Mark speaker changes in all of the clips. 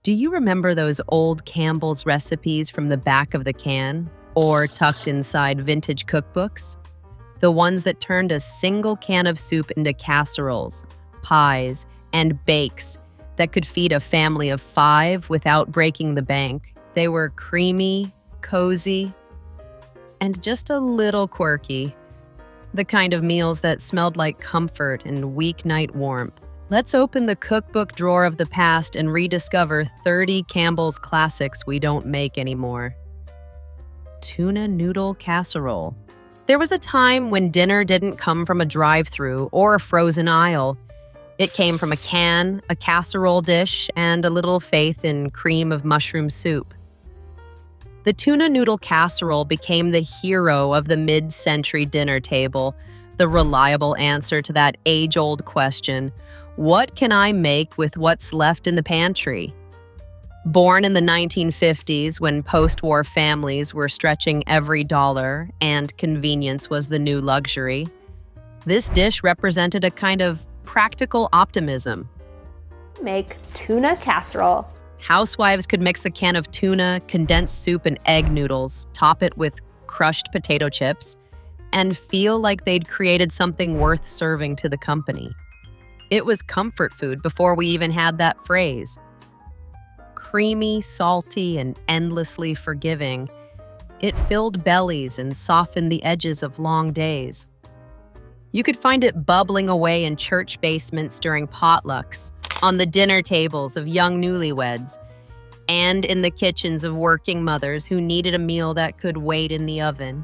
Speaker 1: Do you remember those old Campbell's recipes from the back of the can or tucked inside vintage cookbooks? The ones that turned a single can of soup into casseroles, pies, and bakes that could feed a family of 5 without breaking the bank. They were creamy, cozy, and just a little quirky. The kind of meals that smelled like comfort and weeknight warmth. Let's open the cookbook drawer of the past and rediscover 30 Campbell's classics we don't make anymore. Tuna noodle casserole. There was a time when dinner didn't come from a drive-thru or a frozen aisle. It came from a can, a casserole dish, and a little faith in cream of mushroom soup. The tuna noodle casserole became the hero of the mid-century dinner table, the reliable answer to that age-old question, what can I make with what's left in the pantry? Born in the 1950s, when post-war families were stretching every dollar and convenience was the new luxury, this dish represented a kind of practical optimism.
Speaker 2: Make tuna casserole.
Speaker 1: Housewives could mix a can of tuna, condensed soup, and egg noodles, top it with crushed potato chips, and feel like they'd created something worth serving to the company. It was comfort food before we even had that phrase. Creamy, salty, and endlessly forgiving, it filled bellies and softened the edges of long days. You could find it bubbling away in church basements during potlucks, on the dinner tables of young newlyweds, and in the kitchens of working mothers who needed a meal that could wait in the oven.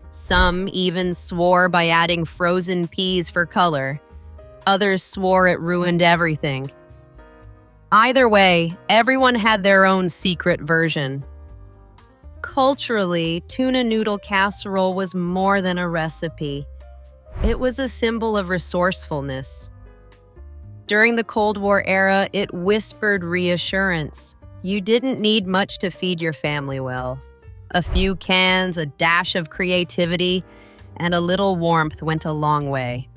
Speaker 1: Some even swore by adding frozen peas for color. Others swore it ruined everything. Either way, everyone had their own secret version. Culturally, tuna noodle casserole was more than a recipe. It was a symbol of resourcefulness. During the Cold War era, it whispered reassurance. You didn't need much to feed your family well. A few cans, a dash of creativity, and a little warmth went a long way.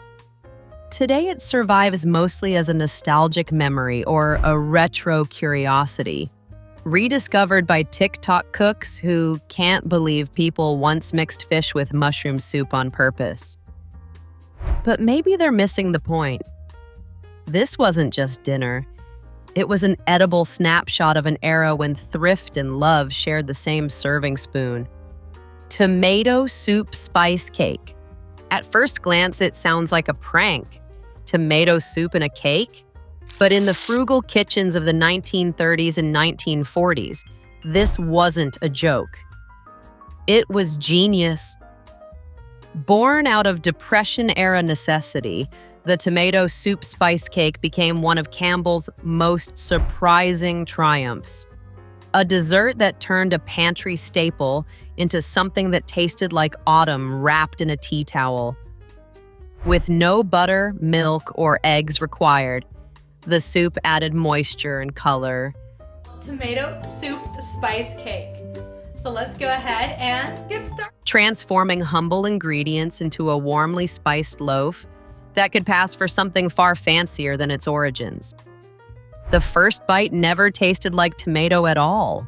Speaker 1: Today, it survives mostly as a nostalgic memory or a retro curiosity, rediscovered by TikTok cooks who can't believe people once mixed fish with mushroom soup on purpose. But maybe they're missing the point. This wasn't just dinner. It was an edible snapshot of an era when thrift and love shared the same serving spoon. Tomato soup spice cake. At first glance, it sounds like a prank. Tomato soup in a cake? But in the frugal kitchens of the 1930s and 1940s, this wasn't a joke. It was genius. Born out of Depression-era necessity, the tomato soup spice cake became one of Campbell's most surprising triumphs. A dessert that turned a pantry staple into something that tasted like autumn wrapped in a tea towel. With no butter, milk, or eggs required, the soup added moisture and color.
Speaker 3: Tomato soup spice cake. So let's go ahead and get started.
Speaker 1: Transforming humble ingredients into a warmly spiced loaf that could pass for something far fancier than its origins. The first bite never tasted like tomato at all.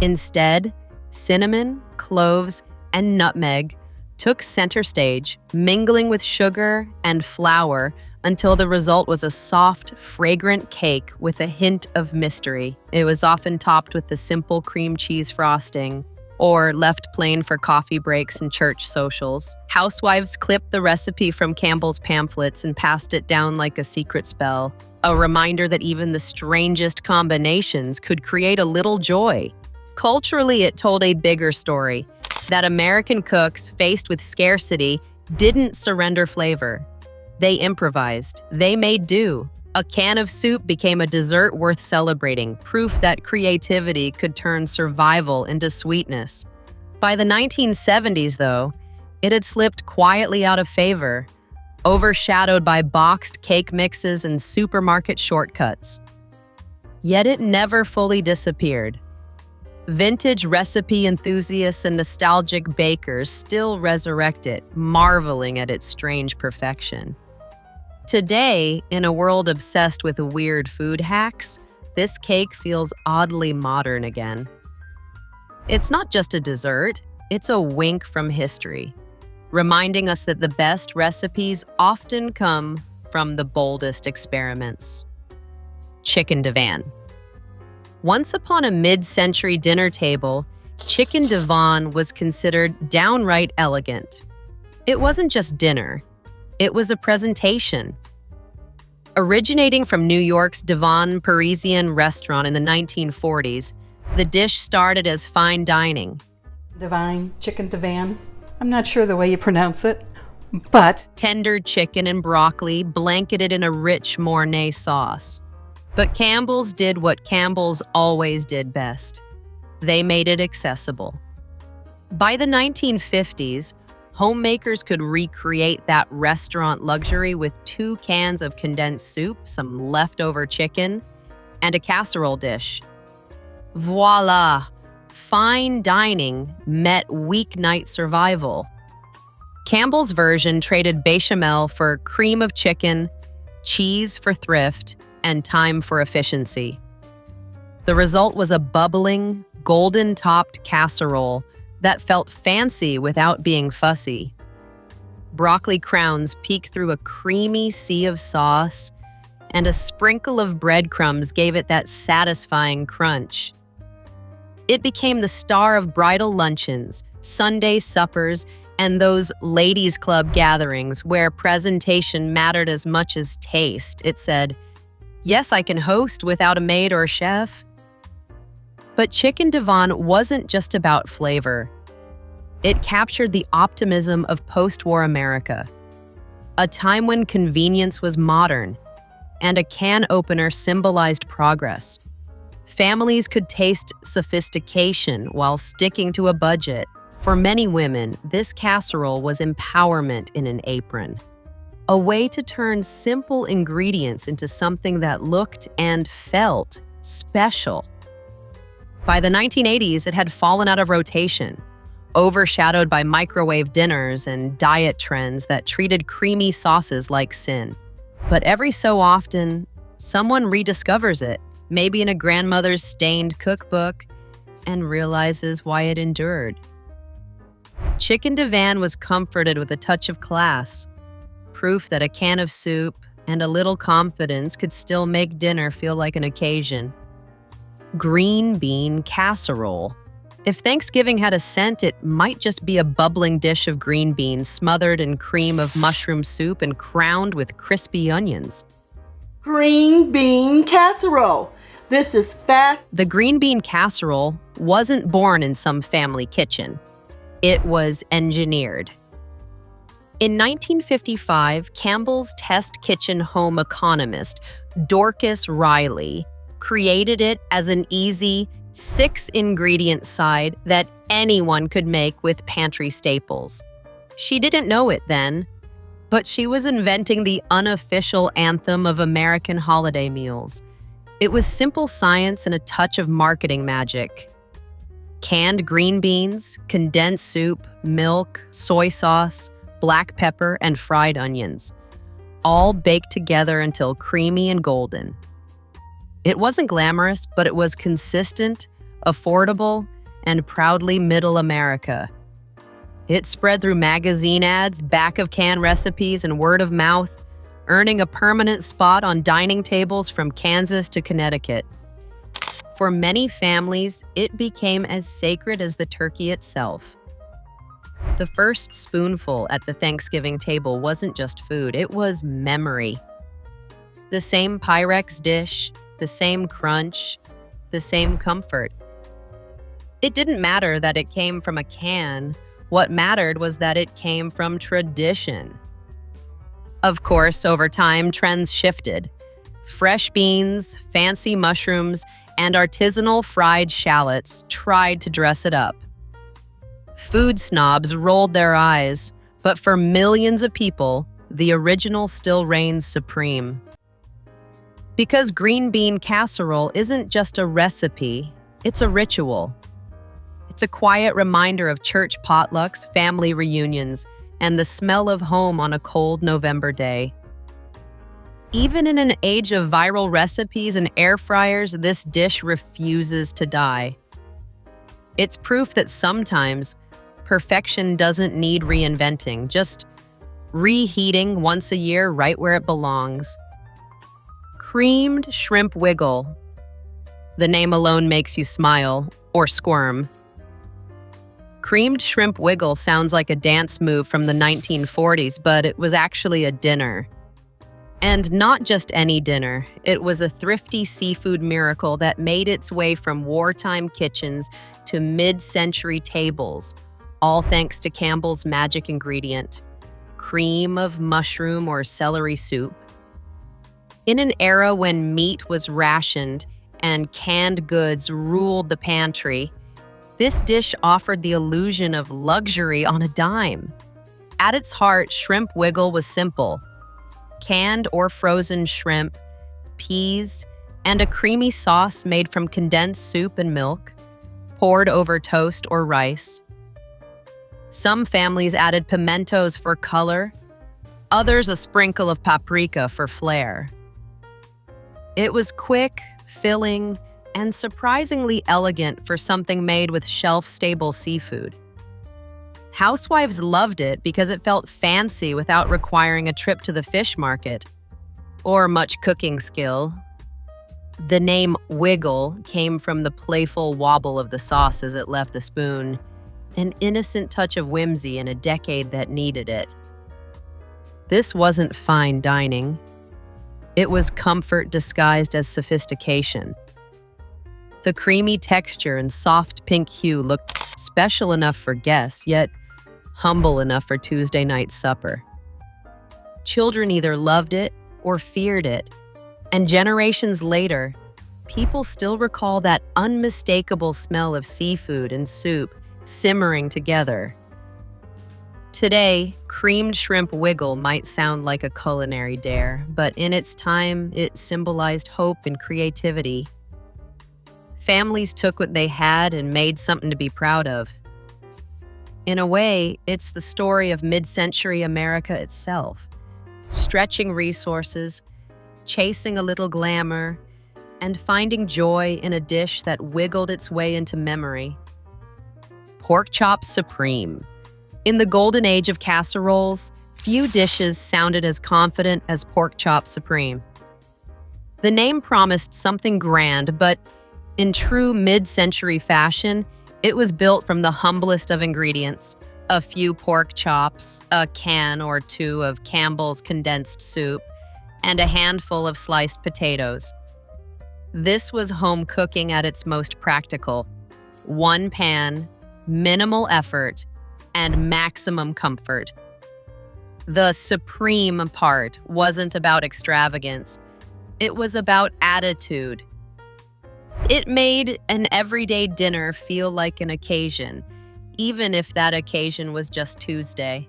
Speaker 1: Instead, cinnamon, cloves, and nutmeg took center stage, mingling with sugar and flour until the result was a soft, fragrant cake with a hint of mystery. It was often topped with the simple cream cheese frosting, or left plain for coffee breaks and church socials. Housewives clipped the recipe from Campbell's pamphlets and passed it down like a secret spell, a reminder that even the strangest combinations could create a little joy. Culturally, it told a bigger story, that American cooks, faced with scarcity, didn't surrender flavor. They improvised. They made do. A can of soup became a dessert worth celebrating, proof that creativity could turn survival into sweetness. By the 1970s, though, it had slipped quietly out of favor, overshadowed by boxed cake mixes and supermarket shortcuts. Yet it never fully disappeared. Vintage recipe enthusiasts and nostalgic bakers still resurrect it, marveling at its strange perfection. Today, in a world obsessed with weird food hacks, this cake feels oddly modern again. It's not just a dessert, it's a wink from history, reminding us that the best recipes often come from the boldest experiments. Chicken divan. Once upon a mid-century dinner table, chicken divan was considered downright elegant. It wasn't just dinner, it was a presentation. Originating from New York's Divan Parisian restaurant in the 1940s, the dish started as fine dining.
Speaker 4: Divine, chicken divan. I'm not sure the way you pronounce it, but
Speaker 1: Tender chicken and broccoli blanketed in a rich Mornay sauce. But Campbell's did what Campbell's always did best. They made it accessible. By the 1950s, homemakers could recreate that restaurant luxury with 2 cans of condensed soup, some leftover chicken, and a casserole dish. Voila! Fine dining met weeknight survival. Campbell's version traded bechamel for cream of chicken, cheese for thrift, and time for efficiency. The result was a bubbling, golden-topped casserole that felt fancy without being fussy. Broccoli crowns peeked through a creamy sea of sauce, and a sprinkle of breadcrumbs gave it that satisfying crunch. It became the star of bridal luncheons, Sunday suppers, and those ladies' club gatherings where presentation mattered as much as taste. It said, "Yes, I can host without a maid or a chef." But chicken divan wasn't just about flavor. It captured the optimism of post-war America, a time when convenience was modern, and a can opener symbolized progress. Families could taste sophistication while sticking to a budget. For many women, this casserole was empowerment in an apron, a way to turn simple ingredients into something that looked and felt special. By the 1980s, it had fallen out of rotation, overshadowed by microwave dinners and diet trends that treated creamy sauces like sin. But every so often, someone rediscovers it, maybe in a grandmother's stained cookbook, and realizes why it endured. Chicken divan was comforted with a touch of class, proof that a can of soup and a little confidence could still make dinner feel like an occasion. Green bean casserole. If Thanksgiving had a scent, it might just be a bubbling dish of green beans smothered in cream of mushroom soup and crowned with crispy onions.
Speaker 5: Green bean casserole. This is fast.
Speaker 1: The green bean casserole wasn't born in some family kitchen. It was engineered. In 1955, Campbell's test kitchen home economist, Dorcas Riley, created it as an easy 6-ingredient side that anyone could make with pantry staples. She didn't know it then, but she was inventing the unofficial anthem of American holiday meals. It was simple science and a touch of marketing magic. Canned green beans, condensed soup, milk, soy sauce, black pepper, and fried onions, all baked together until creamy and golden. It wasn't glamorous, but it was consistent, affordable, and proudly middle America. It spread through magazine ads, back-of-can recipes, and word of mouth, earning a permanent spot on dining tables from Kansas to Connecticut. For many families, it became as sacred as the turkey itself. The first spoonful at the Thanksgiving table wasn't just food, it was memory. The same Pyrex dish, the same crunch, the same comfort. It didn't matter that it came from a can. What mattered was that it came from tradition. Of course, over time, trends shifted. Fresh beans, fancy mushrooms, and artisanal fried shallots tried to dress it up. Food snobs rolled their eyes, but for millions of people, the original still reigns supreme. Because green bean casserole isn't just a recipe, it's a ritual. It's a quiet reminder of church potlucks, family reunions, and the smell of home on a cold November day. Even in an age of viral recipes and air fryers, this dish refuses to die. It's proof that sometimes perfection doesn't need reinventing, just reheating once a year right where it belongs. Creamed shrimp wiggle. The name alone makes you smile or squirm. Creamed shrimp wiggle sounds like a dance move from the 1940s, but it was actually a dinner. And not just any dinner. It was a thrifty seafood miracle that made its way from wartime kitchens to mid-century tables, all thanks to Campbell's magic ingredient, cream of mushroom or celery soup. In an era when meat was rationed and canned goods ruled the pantry, this dish offered the illusion of luxury on a dime. At its heart, shrimp wiggle was simple. Canned or frozen shrimp, peas, and a creamy sauce made from condensed soup and milk, poured over toast or rice. Some families added pimentos for color, others a sprinkle of paprika for flair. It was quick, filling, and surprisingly elegant for something made with shelf-stable seafood. Housewives loved it because it felt fancy without requiring a trip to the fish market or much cooking skill. The name wiggle came from the playful wobble of the sauce as it left the spoon, an innocent touch of whimsy in a decade that needed it. This wasn't fine dining. It was comfort disguised as sophistication. The creamy texture and soft pink hue looked special enough for guests, yet humble enough for Tuesday night supper. Children either loved it or feared it, and generations later, people still recall that unmistakable smell of seafood and soup simmering together. Today, creamed shrimp wiggle might sound like a culinary dare, but in its time, it symbolized hope and creativity. Families took what they had and made something to be proud of. In a way, it's the story of mid-century America itself, stretching resources, chasing a little glamour, and finding joy in a dish that wiggled its way into memory. Pork chops supreme. In the golden age of casseroles, few dishes sounded as confident as pork chops supreme. The name promised something grand, but in true mid-century fashion, it was built from the humblest of ingredients: a few pork chops, a can or two of Campbell's condensed soup, and a handful of sliced potatoes. This was home cooking at its most practical. One pan, minimal effort, and maximum comfort. The supreme part wasn't about extravagance. It was about attitude. It made an everyday dinner feel like an occasion, even if that occasion was just Tuesday.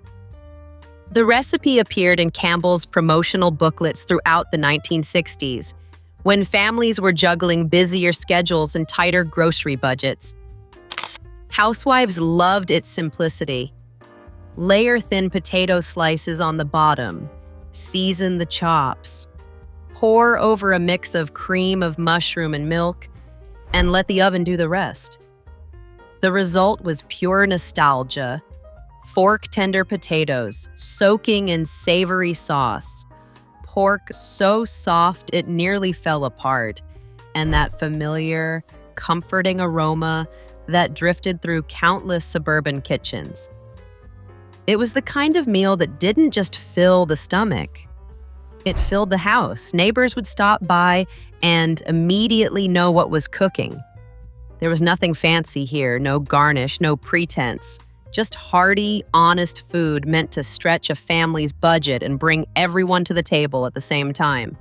Speaker 1: The recipe appeared in Campbell's promotional booklets throughout the 1960s, when families were juggling busier schedules and tighter grocery budgets. Housewives loved its simplicity. Layer thin potato slices on the bottom, season the chops, pour over a mix of cream of mushroom and milk, and let the oven do the rest. The result was pure nostalgia: fork-tender potatoes soaking in savory sauce, pork so soft it nearly fell apart, and that familiar, comforting aroma that drifted through countless suburban kitchens. It was the kind of meal that didn't just fill the stomach. It filled the house. Neighbors would stop by and immediately know what was cooking. There was nothing fancy here, no garnish, no pretense. Just hearty, honest food meant to stretch a family's budget and bring everyone to the table at the same time.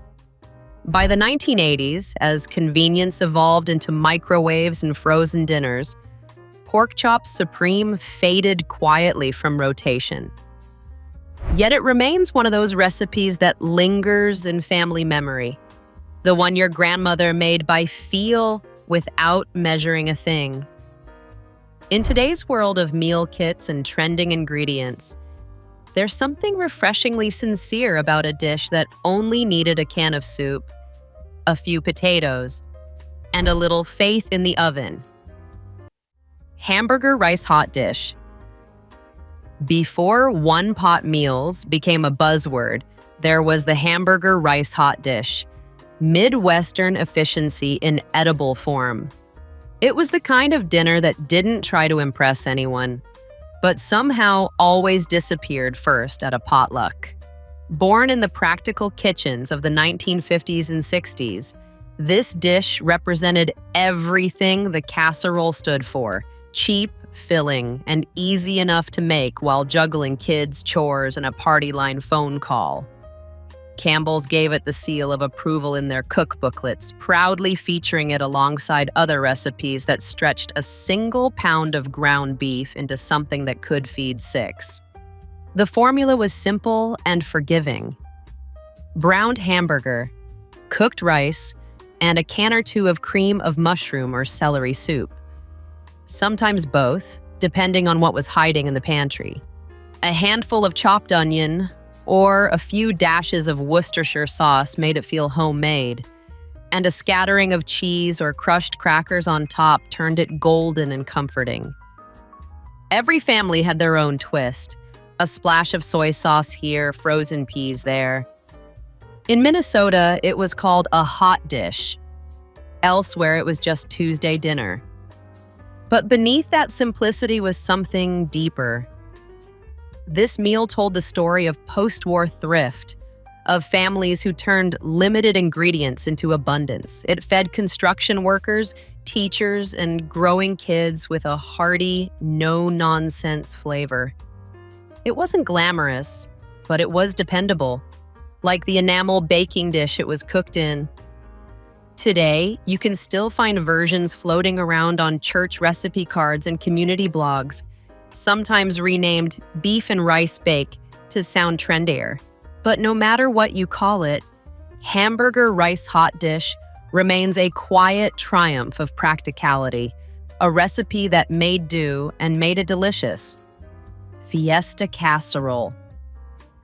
Speaker 1: By the 1980s, as convenience evolved into microwaves and frozen dinners, pork chops supreme faded quietly from rotation. Yet it remains one of those recipes that lingers in family memory, the one your grandmother made by feel without measuring a thing. In today's world of meal kits and trending ingredients, there's something refreshingly sincere about a dish that only needed a can of soup, a few potatoes, and a little faith in the oven. Hamburger rice hot dish. Before one-pot meals became a buzzword, there was the hamburger rice hot dish, Midwestern efficiency in edible form. It was the kind of dinner that didn't try to impress anyone, but somehow always disappeared first at a potluck. Born in the practical kitchens of the 1950s and 60s, this dish represented everything the casserole stood for: cheap, filling, and easy enough to make while juggling kids' chores and a party line phone call. Campbell's gave it the seal of approval in their cookbooklets, proudly featuring it alongside other recipes that stretched a single pound of ground beef into something that could feed 6. The formula was simple and forgiving: browned hamburger, cooked rice, and a can or two of cream of mushroom or celery soup. Sometimes both, depending on what was hiding in the pantry. A handful of chopped onion or a few dashes of Worcestershire sauce made it feel homemade, and a scattering of cheese or crushed crackers on top turned it golden and comforting. Every family had their own twist: a splash of soy sauce here, frozen peas there. In Minnesota, it was called a hot dish. Elsewhere, it was just Tuesday dinner. But beneath that simplicity was something deeper. This meal told the story of post-war thrift, of families who turned limited ingredients into abundance. It fed construction workers, teachers, and growing kids with a hearty, no-nonsense flavor. It wasn't glamorous, but it was dependable, like the enamel baking dish it was cooked in. Today, you can still find versions floating around on church recipe cards and community blogs, sometimes renamed beef and rice bake to sound trendier. But no matter what you call it, hamburger rice hot dish remains a quiet triumph of practicality, a recipe that made do and made it delicious. Fiesta casserole.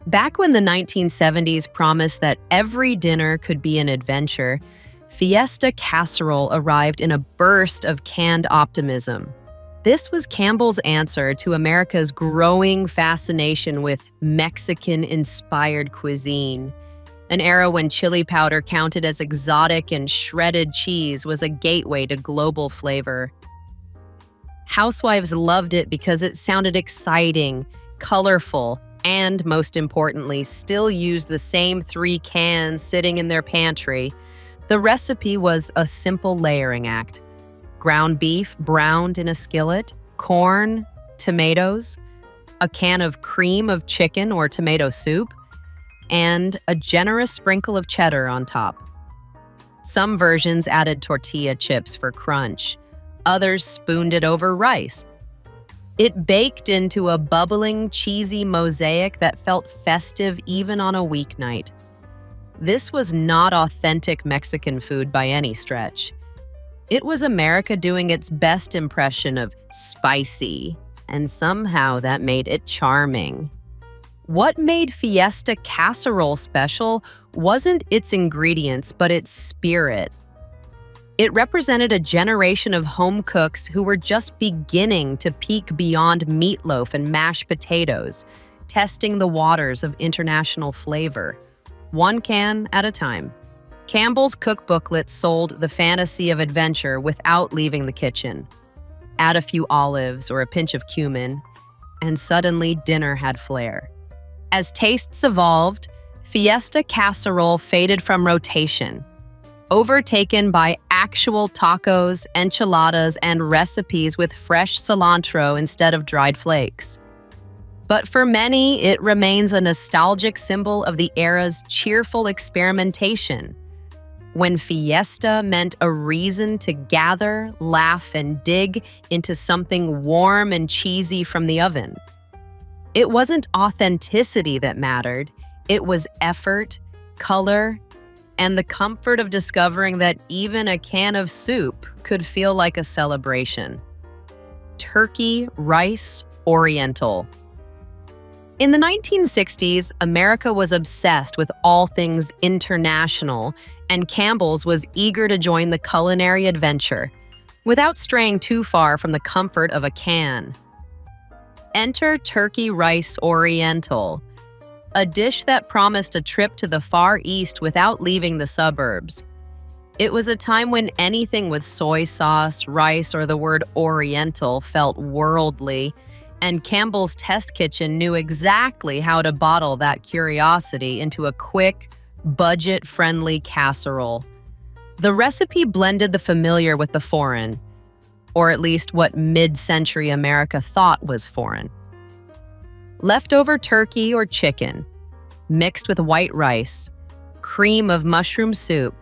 Speaker 1: Back when the 1970s promised that every dinner could be an adventure, Fiesta casserole arrived in a burst of canned optimism. This was Campbell's answer to America's growing fascination with Mexican-inspired cuisine, an era when chili powder counted as exotic and shredded cheese was a gateway to global flavor. Housewives loved it because it sounded exciting, colorful, and, most importantly, still used the same 3 cans sitting in their pantry. The recipe was a simple layering act: ground beef browned in a skillet, corn, tomatoes, a can of cream of chicken or tomato soup, and a generous sprinkle of cheddar on top. Some versions added tortilla chips for crunch. Others spooned it over rice. It baked into a bubbling, cheesy mosaic that felt festive even on a weeknight. This was not authentic Mexican food by any stretch. It was America doing its best impression of spicy, and somehow that made it charming. What made Fiesta casserole special wasn't its ingredients, but its spirit. It represented a generation of home cooks who were just beginning to peek beyond meatloaf and mashed potatoes, testing the waters of international flavor, 1 can at a time. Campbell's cookbooklet sold the fantasy of adventure without leaving the kitchen. Add a few olives or a pinch of cumin, and suddenly dinner had flair. As tastes evolved, Fiesta casserole faded from rotation, overtaken by actual tacos, enchiladas, and recipes with fresh cilantro instead of dried flakes. But for many, it remains a nostalgic symbol of the era's cheerful experimentation, when Fiesta meant a reason to gather, laugh, and dig into something warm and cheesy from the oven. It wasn't authenticity that mattered, it was effort, color, and the comfort of discovering that even a can of soup could feel like a celebration. Turkey Rice Oriental. In the 1960s, America was obsessed with all things international, and Campbell's was eager to join the culinary adventure, without straying too far from the comfort of a can. Enter Turkey Rice Oriental, a dish that promised a trip to the Far East without leaving the suburbs. It was a time when anything with soy sauce, rice, or the word Oriental felt worldly, and Campbell's Test Kitchen knew exactly how to bottle that curiosity into a quick, budget-friendly casserole. The recipe blended the familiar with the foreign, or at least what mid-century America thought was foreign. Leftover turkey or chicken, mixed with white rice, cream of mushroom soup,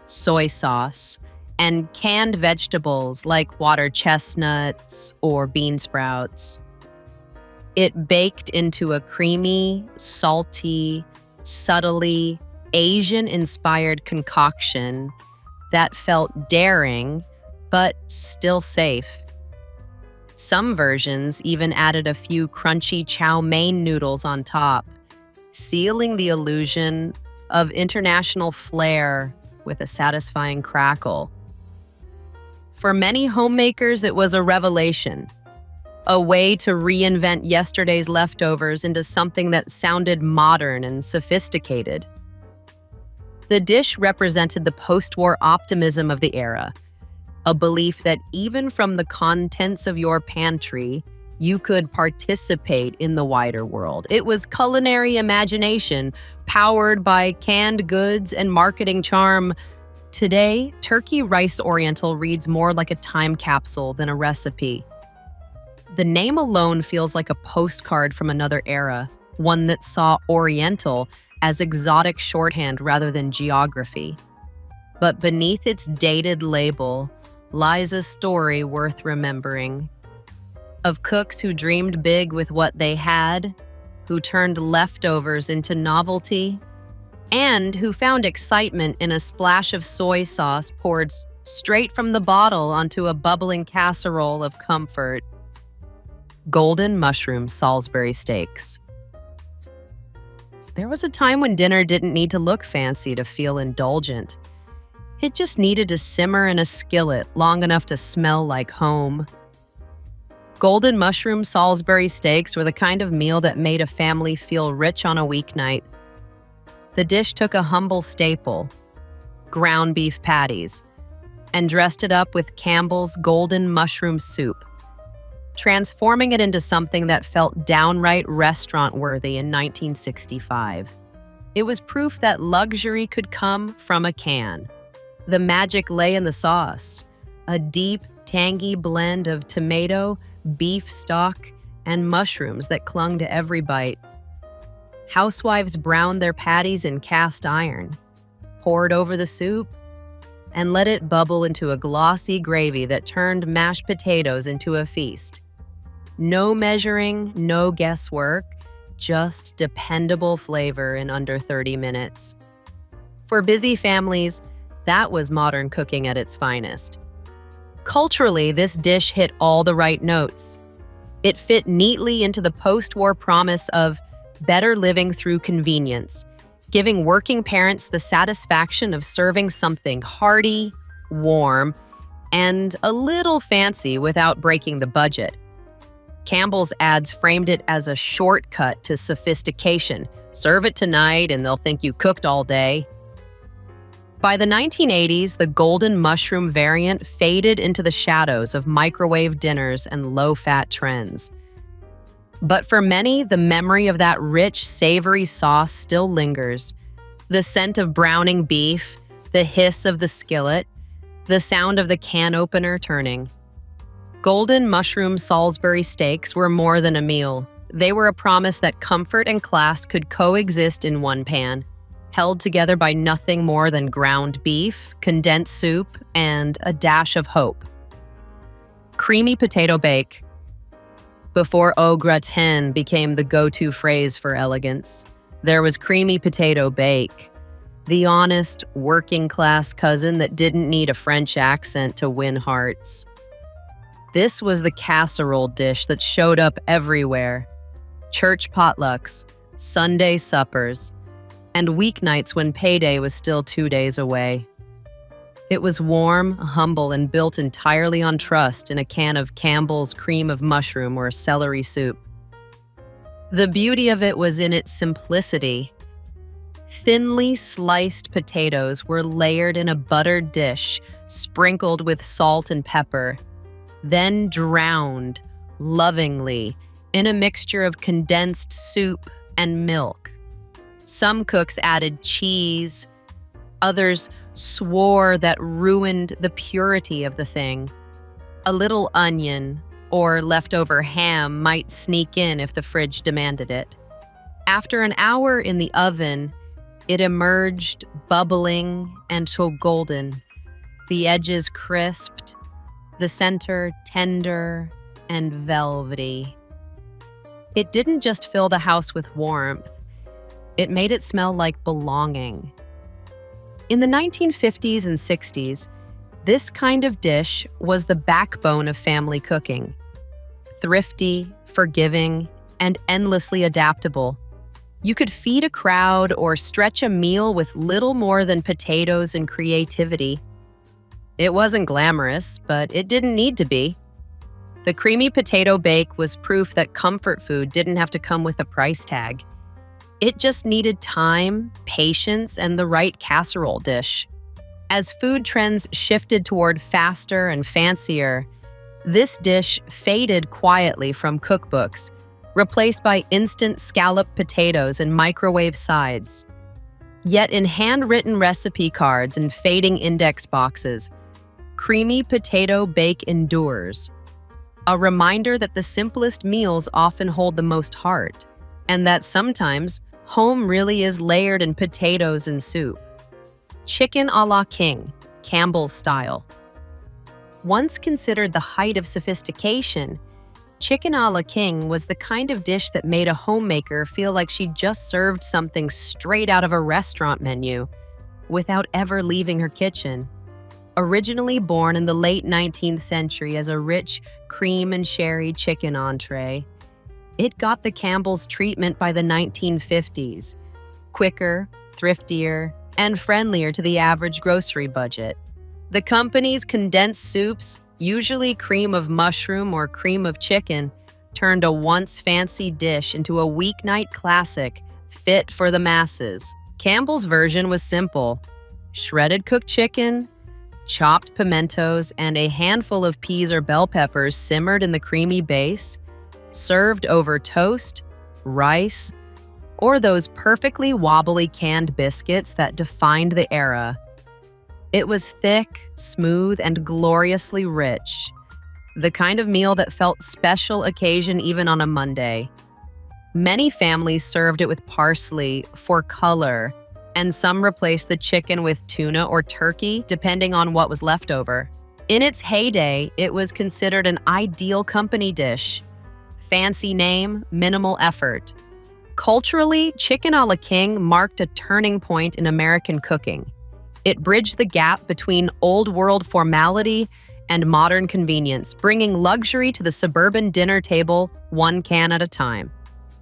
Speaker 1: soy sauce, and canned vegetables like water chestnuts or bean sprouts. It baked into a creamy, salty, subtly Asian-inspired concoction that felt daring, but still safe. Some versions even added a few crunchy chow mein noodles on top, sealing the illusion of international flair with a satisfying crackle. For many homemakers, it was a revelation, a way to reinvent yesterday's leftovers into something that sounded modern and sophisticated. The dish represented the post-war optimism of the era, a belief that even from the contents of your pantry, you could participate in the wider world. It was culinary imagination, powered by canned goods and marketing charm. Today, Turkey Rice Oriental reads more like a time capsule than a recipe. The name alone feels like a postcard from another era, one that saw Oriental as exotic shorthand rather than geography. But beneath its dated label lies a story worth remembering, of cooks who dreamed big with what they had, who turned leftovers into novelty, and who found excitement in a splash of soy sauce poured straight from the bottle onto a bubbling casserole of comfort. Golden mushroom Salisbury steaks. There was a time when dinner didn't need to look fancy to feel indulgent. It just needed to simmer in a skillet long enough to smell like home. Golden mushroom Salisbury steaks were the kind of meal that made a family feel rich on a weeknight. The dish took a humble staple, ground beef patties, and dressed it up with Campbell's golden mushroom soup, transforming it into something that felt downright restaurant-worthy in 1965. It was proof that luxury could come from a can. The magic lay in the sauce, a deep, tangy blend of tomato, beef stock, and mushrooms that clung to every bite. Housewives browned their patties in cast iron, poured over the soup, and let it bubble into a glossy gravy that turned mashed potatoes into a feast. No measuring, no guesswork, just dependable flavor in under 30 minutes. For busy families, that was modern cooking at its finest. Culturally, this dish hit all the right notes. It fit neatly into the post-war promise of better living through convenience, giving working parents the satisfaction of serving something hearty, warm, and a little fancy without breaking the budget. Campbell's ads framed it as a shortcut to sophistication. Serve it tonight and they'll think you cooked all day. By the 1980s, the golden mushroom variant faded into the shadows of microwave dinners and low-fat trends. But for many, the memory of that rich, savory sauce still lingers. The scent of browning beef, the hiss of the skillet, the sound of the can opener turning. Golden mushroom Salisbury steaks were more than a meal. They were a promise that comfort and class could coexist in one pan, held together by nothing more than ground beef, condensed soup, and a dash of hope. Creamy potato bake. Before au gratin became the go-to phrase for elegance, there was creamy potato bake, the honest, working-class cousin that didn't need a French accent to win hearts. This was the casserole dish that showed up everywhere. church potlucks, Sunday suppers, and weeknights when payday was still 2 days away. It was warm, humble, and built entirely on trust in a can of Campbell's cream of mushroom or celery soup. The beauty of it was in its simplicity. Thinly sliced potatoes were layered in a buttered dish, sprinkled with salt and pepper, then drowned lovingly in a mixture of condensed soup and milk. Some cooks added cheese, others swore that ruined the purity of the thing. A little onion or leftover ham might sneak in if the fridge demanded it. After an hour in the oven, it emerged bubbling and so golden, the edges crisped, the center tender and velvety. It didn't just fill the house with warmth, it made it smell like belonging. In the 1950s and 60s, this kind of dish was the backbone of family cooking. Thrifty, forgiving, and endlessly adaptable. You could feed a crowd or stretch a meal with little more than potatoes and creativity. It wasn't glamorous, but it didn't need to be. The creamy potato bake was proof that comfort food didn't have to come with a price tag. It just needed time, patience, and the right casserole dish. As food trends shifted toward faster and fancier, this dish faded quietly from cookbooks, replaced by instant scalloped potatoes and microwave sides. Yet in handwritten recipe cards and fading index boxes, creamy potato bake endures. A reminder that the simplest meals often hold the most heart, and that sometimes home really is layered in potatoes and soup. Chicken a la king, Campbell's style. Once considered the height of sophistication, chicken a la king was the kind of dish that made a homemaker feel like she just served something straight out of a restaurant menu without ever leaving her kitchen. Originally born in the late 19th century as a rich cream and sherry chicken entree, it got the Campbell's treatment by the 1950s, quicker, thriftier, and friendlier to the average grocery budget. The company's condensed soups, usually cream of mushroom or cream of chicken, turned a once fancy dish into a weeknight classic fit for the masses. Campbell's version was simple: shredded cooked chicken, chopped pimentos, and a handful of peas or bell peppers simmered in the creamy base, served over toast, rice, or those perfectly wobbly canned biscuits that defined the era. It was thick, smooth, and gloriously rich, the kind of meal that felt special occasion even on a Monday. Many families served it with parsley for color, and some replaced the chicken with tuna or turkey, depending on what was left over. In its heyday, it was considered an ideal company dish. Fancy name, minimal effort. Culturally, chicken a la king marked a turning point in American cooking. It bridged the gap between old-world formality and modern convenience, bringing luxury to the suburban dinner table one can at a time.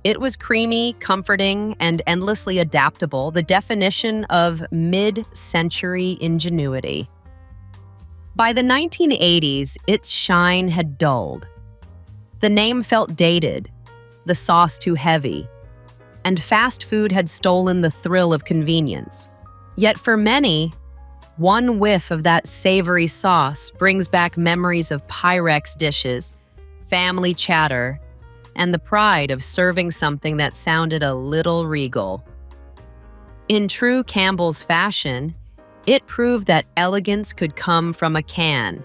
Speaker 1: It was creamy, comforting, and endlessly adaptable, the definition of mid-century ingenuity. By the 1980s, its shine had dulled. The name felt dated, the sauce too heavy, and fast food had stolen the thrill of convenience. Yet for many, one whiff of that savory sauce brings back memories of Pyrex dishes, family chatter, and the pride of serving something that sounded a little regal. In true Campbell's fashion, it proved that elegance could come from a can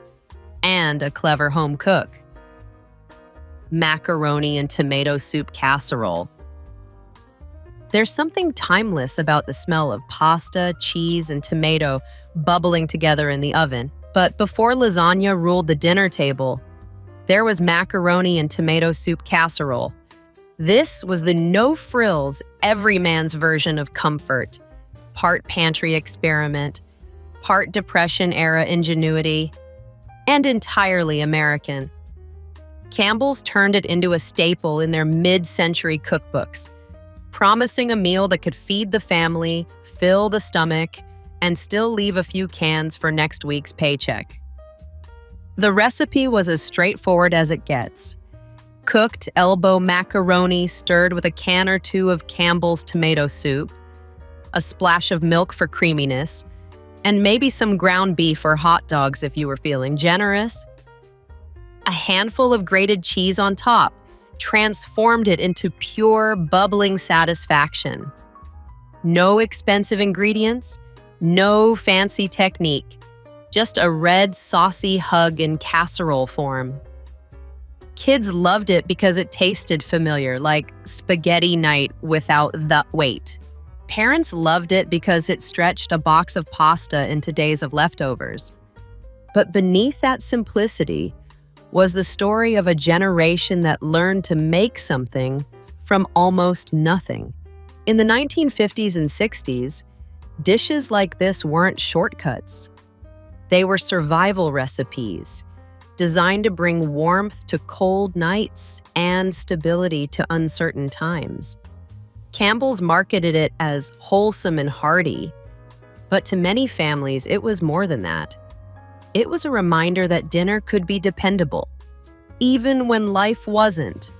Speaker 1: and a clever home cook. Macaroni and tomato soup casserole. There's something timeless about the smell of pasta, cheese, and tomato bubbling together in the oven. But before lasagna ruled the dinner table, there was macaroni and tomato soup casserole. This was the no-frills, everyman's version of comfort. Part pantry experiment, part Depression-era ingenuity, and entirely American. Campbell's turned it into a staple in their mid-century cookbooks, promising a meal that could feed the family, fill the stomach, and still leave a few cans for next week's paycheck. The recipe was as straightforward as it gets. Cooked elbow macaroni stirred with a can or two of Campbell's tomato soup, a splash of milk for creaminess, and maybe some ground beef or hot dogs if you were feeling generous. A handful of grated cheese on top transformed it into pure, bubbling satisfaction. No expensive ingredients, no fancy technique, just a red, saucy hug in casserole form. Kids loved it because it tasted familiar, like spaghetti night without the weight. Parents loved it because it stretched a box of pasta into days of leftovers. But beneath that simplicity was the story of a generation that learned to make something from almost nothing. In the 1950s and 60s, dishes like this weren't shortcuts. They were survival recipes, designed to bring warmth to cold nights and stability to uncertain times. Campbell's marketed it as wholesome and hearty, but to many families, it was more than that. It was a reminder that dinner could be dependable, even when life wasn't.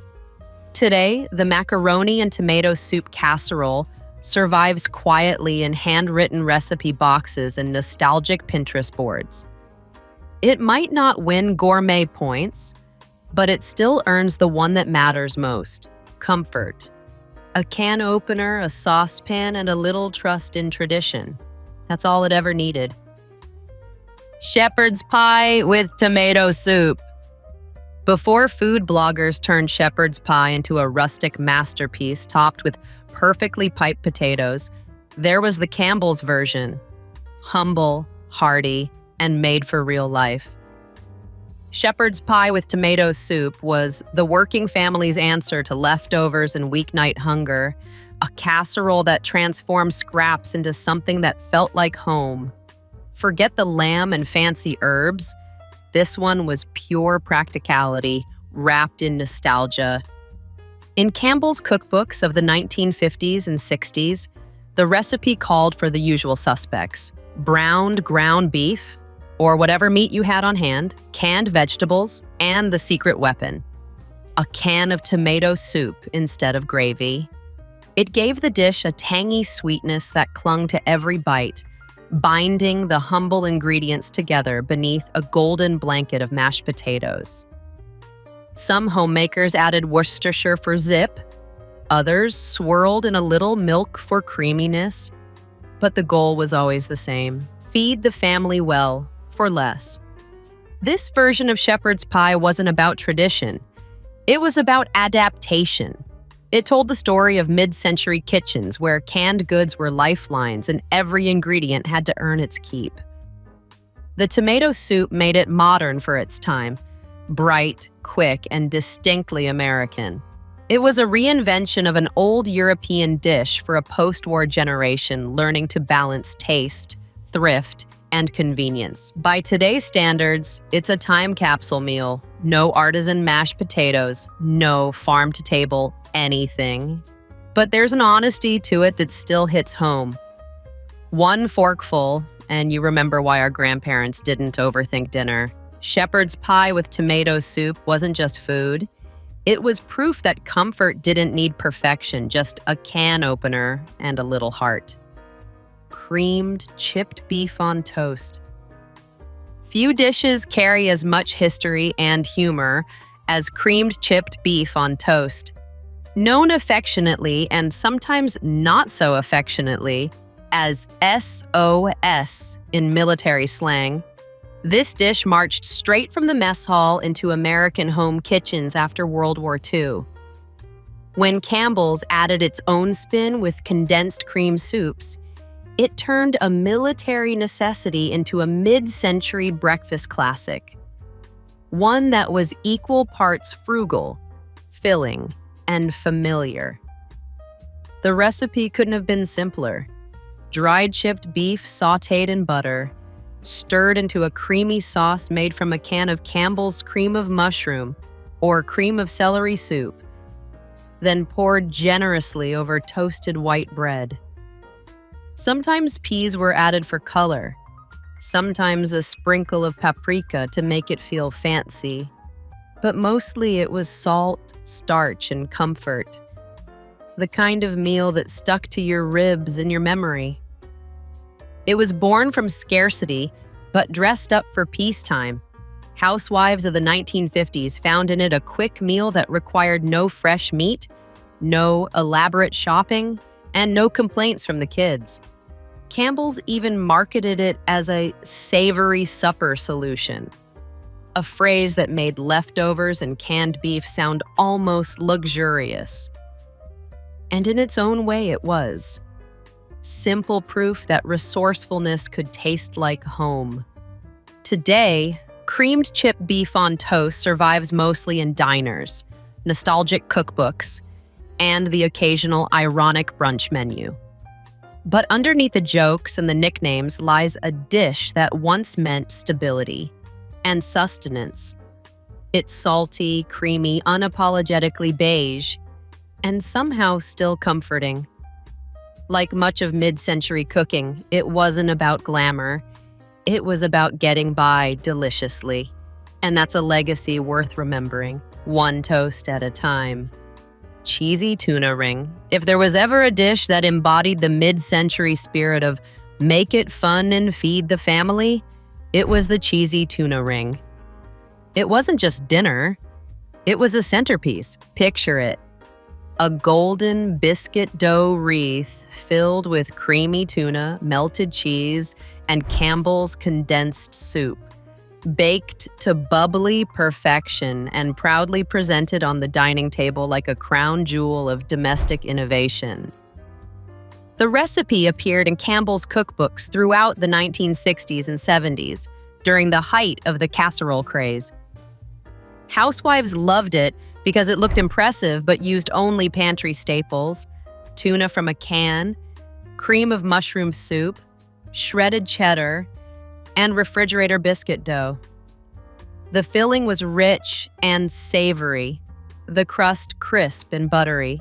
Speaker 1: Today, the macaroni and tomato soup casserole survives quietly in handwritten recipe boxes and nostalgic Pinterest boards. It might not win gourmet points, but it still earns the one that matters most: comfort. A can opener, a saucepan, and a little trust in tradition. That's all it ever needed. Shepherd's pie with tomato soup. Before food bloggers turned shepherd's pie into a rustic masterpiece topped with perfectly piped potatoes, there was the Campbell's version. Humble, hearty, and made for real life. Shepherd's pie with tomato soup was the working family's answer to leftovers and weeknight hunger, a casserole that transformed scraps into something that felt like home. Forget the lamb and fancy herbs. This one was pure practicality, wrapped in nostalgia. In Campbell's cookbooks of the 1950s and 60s, the recipe called for the usual suspects: browned ground beef, or whatever meat you had on hand, canned vegetables, and the secret weapon: a can of tomato soup instead of gravy. It gave the dish a tangy sweetness that clung to every bite, binding the humble ingredients together beneath a golden blanket of mashed potatoes. Some homemakers added Worcestershire for zip, others swirled in a little milk for creaminess, but the goal was always the same: feed the family well for less. This version of shepherd's pie wasn't about tradition. It was about adaptation. It told the story of mid-century kitchens where canned goods were lifelines and every ingredient had to earn its keep. The tomato soup made it modern for its time, bright, quick, and distinctly American. It was a reinvention of an old European dish for a post-war generation learning to balance taste, thrift, and convenience. By today's standards, it's a time capsule meal. No artisan mashed potatoes, no farm-to-table anything. But there's an honesty to it that still hits home. One forkful, and you remember why our grandparents didn't overthink dinner. Shepherd's pie with tomato soup wasn't just food. It was proof that comfort didn't need perfection, just a can opener and a little heart. Creamed chipped beef on toast. Few dishes carry as much history and humor as creamed chipped beef on toast. Known affectionately, and sometimes not so affectionately, as SOS in military slang, this dish marched straight from the mess hall into American home kitchens after World War II. When Campbell's added its own spin with condensed cream soups, it turned a military necessity into a mid-century breakfast classic. One that was equal parts frugal, filling, and familiar. The recipe couldn't have been simpler. Dried chipped beef sautéed in butter, stirred into a creamy sauce made from a can of Campbell's cream of mushroom, or cream of celery soup, then poured generously over toasted white bread. Sometimes peas were added for color, sometimes a sprinkle of paprika to make it feel fancy, but mostly it was salt, starch, and comfort, the kind of meal that stuck to your ribs and your memory. It was born from scarcity, but dressed up for peacetime. Housewives of the 1950s found in it a quick meal that required no fresh meat, no elaborate shopping, and no complaints from the kids. Campbell's even marketed it as a savory supper solution, a phrase that made leftovers and canned beef sound almost luxurious. And in its own way, it was. Simple proof that resourcefulness could taste like home. Today, creamed chip beef on toast survives mostly in diners, nostalgic cookbooks, and the occasional ironic brunch menu. But underneath the jokes and the nicknames lies a dish that once meant stability and sustenance. It's salty, creamy, unapologetically beige, and somehow still comforting. Like much of mid-century cooking, it wasn't about glamour. It was about getting by deliciously. And that's a legacy worth remembering, one toast at a time. Cheesy tuna ring. If there was ever a dish that embodied the mid-century spirit of make it fun and feed the family, it was the cheesy tuna ring. It wasn't just dinner. It was a centerpiece. Picture it. A golden biscuit dough wreath filled with creamy tuna, melted cheese, and Campbell's condensed soup, baked to bubbly perfection and proudly presented on the dining table like a crown jewel of domestic innovation. The recipe appeared in Campbell's cookbooks throughout the 1960s and 70s, during the height of the casserole craze. Housewives loved it because it looked impressive but used only pantry staples: tuna from a can, cream of mushroom soup, shredded cheddar, and refrigerator biscuit dough. The filling was rich and savory, the crust crisp and buttery.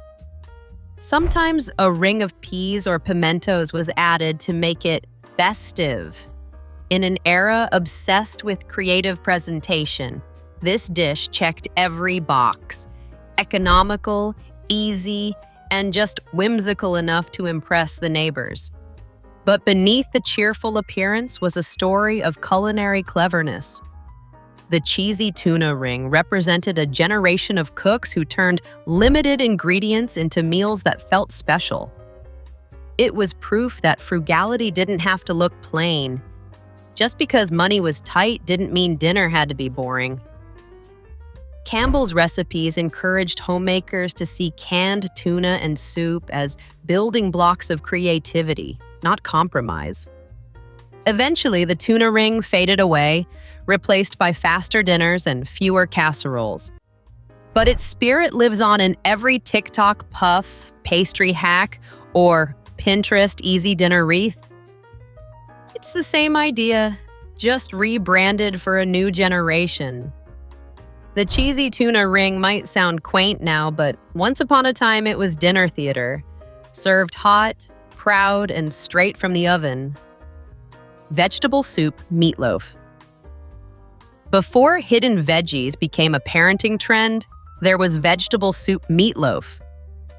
Speaker 1: Sometimes a ring of peas or pimentos was added to make it festive. In an era obsessed with creative presentation, this dish checked every box: economical, easy, and just whimsical enough to impress the neighbors. But beneath the cheerful appearance was a story of culinary cleverness. The cheesy tuna ring represented a generation of cooks who turned limited ingredients into meals that felt special. It was proof that frugality didn't have to look plain. Just because money was tight didn't mean dinner had to be boring. Campbell's recipes encouraged homemakers to see canned tuna and soup as building blocks of creativity, not compromise. Eventually, the tuna ring faded away, replaced by faster dinners and fewer casseroles. But its spirit lives on in every TikTok puff, pastry hack, or Pinterest easy dinner wreath. It's the same idea, just rebranded for a new generation. The cheesy tuna ring might sound quaint now, but once upon a time it was dinner theater, served hot, proud, and straight from the oven. Vegetable soup meatloaf. Before hidden veggies became a parenting trend, there was vegetable soup meatloaf,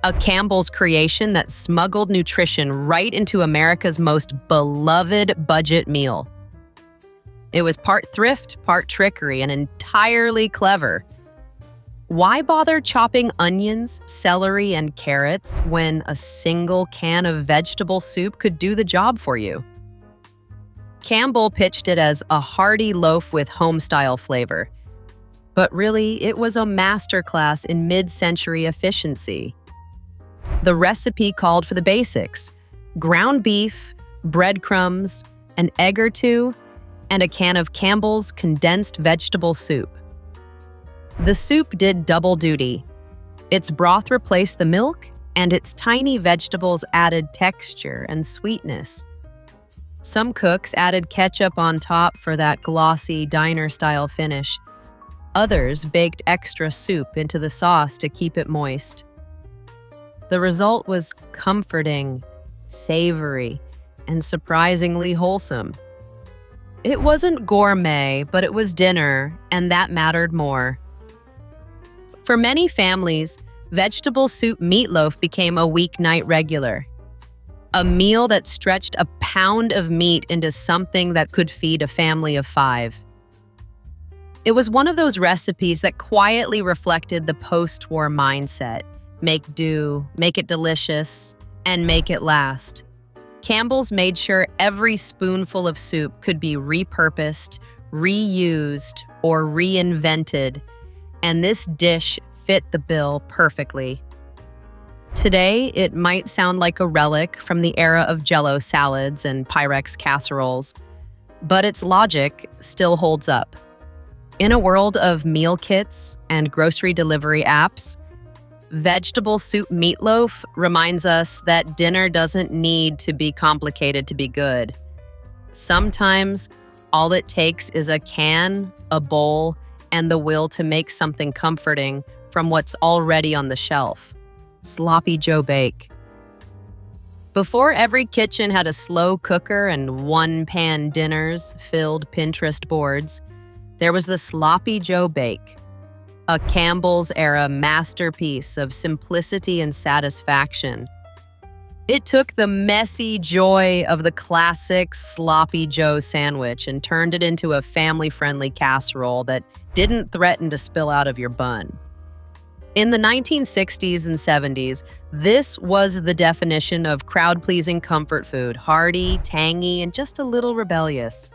Speaker 1: a Campbell's creation that smuggled nutrition right into America's most beloved budget meal. It was part thrift, part trickery, and entirely clever. Why bother chopping onions, celery, and carrots when a single can of vegetable soup could do the job for you? Campbell pitched it as a hearty loaf with home-style flavor. But really, it was a masterclass in mid-century efficiency. The recipe called for the basics: ground beef, breadcrumbs, an egg or two, and a can of Campbell's condensed vegetable soup. The soup did double duty. Its broth replaced the milk, and its tiny vegetables added texture and sweetness. Some cooks added ketchup on top for that glossy, diner-style finish. Others baked extra soup into the sauce to keep it moist. The result was comforting, savory, and surprisingly wholesome. It wasn't gourmet, but it was dinner, and that mattered more. For many families, vegetable soup meatloaf became a weeknight regular. A meal that stretched a pound of meat into something that could feed a family of 5. It was one of those recipes that quietly reflected the post-war mindset. Make do, make it delicious, and make it last. Campbell's made sure every spoonful of soup could be repurposed, reused, or reinvented, and this dish fit the bill perfectly. Today, it might sound like a relic from the era of Jell-O salads and Pyrex casseroles, but its logic still holds up. In a world of meal kits and grocery delivery apps, vegetable soup meatloaf reminds us that dinner doesn't need to be complicated to be good. Sometimes, all it takes is a can, a bowl, and the will to make something comforting from what's already on the shelf. Sloppy Joe bake. Before every kitchen had a slow cooker and one-pan dinners filled Pinterest boards, there was the Sloppy Joe bake, a Campbell's era masterpiece of simplicity and satisfaction. It took the messy joy of the classic Sloppy Joe sandwich and turned it into a family-friendly casserole that didn't threaten to spill out of your bun. In the 1960s and 70s, this was the definition of crowd-pleasing comfort food, hearty, tangy, and just a little rebellious.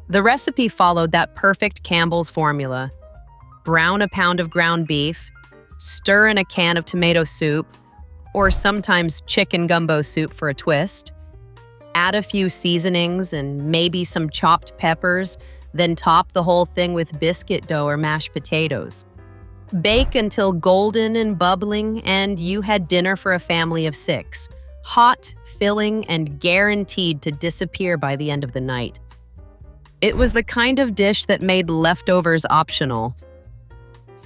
Speaker 1: The recipe followed that perfect Campbell's formula. Brown a pound of ground beef, stir in a can of tomato soup, or sometimes chicken gumbo soup for a twist. Add a few seasonings and maybe some chopped peppers, then top the whole thing with biscuit dough or mashed potatoes. Bake until golden and bubbling, and you had dinner for a family of 6. Hot, filling, and guaranteed to disappear by the end of the night. It was the kind of dish that made leftovers optional.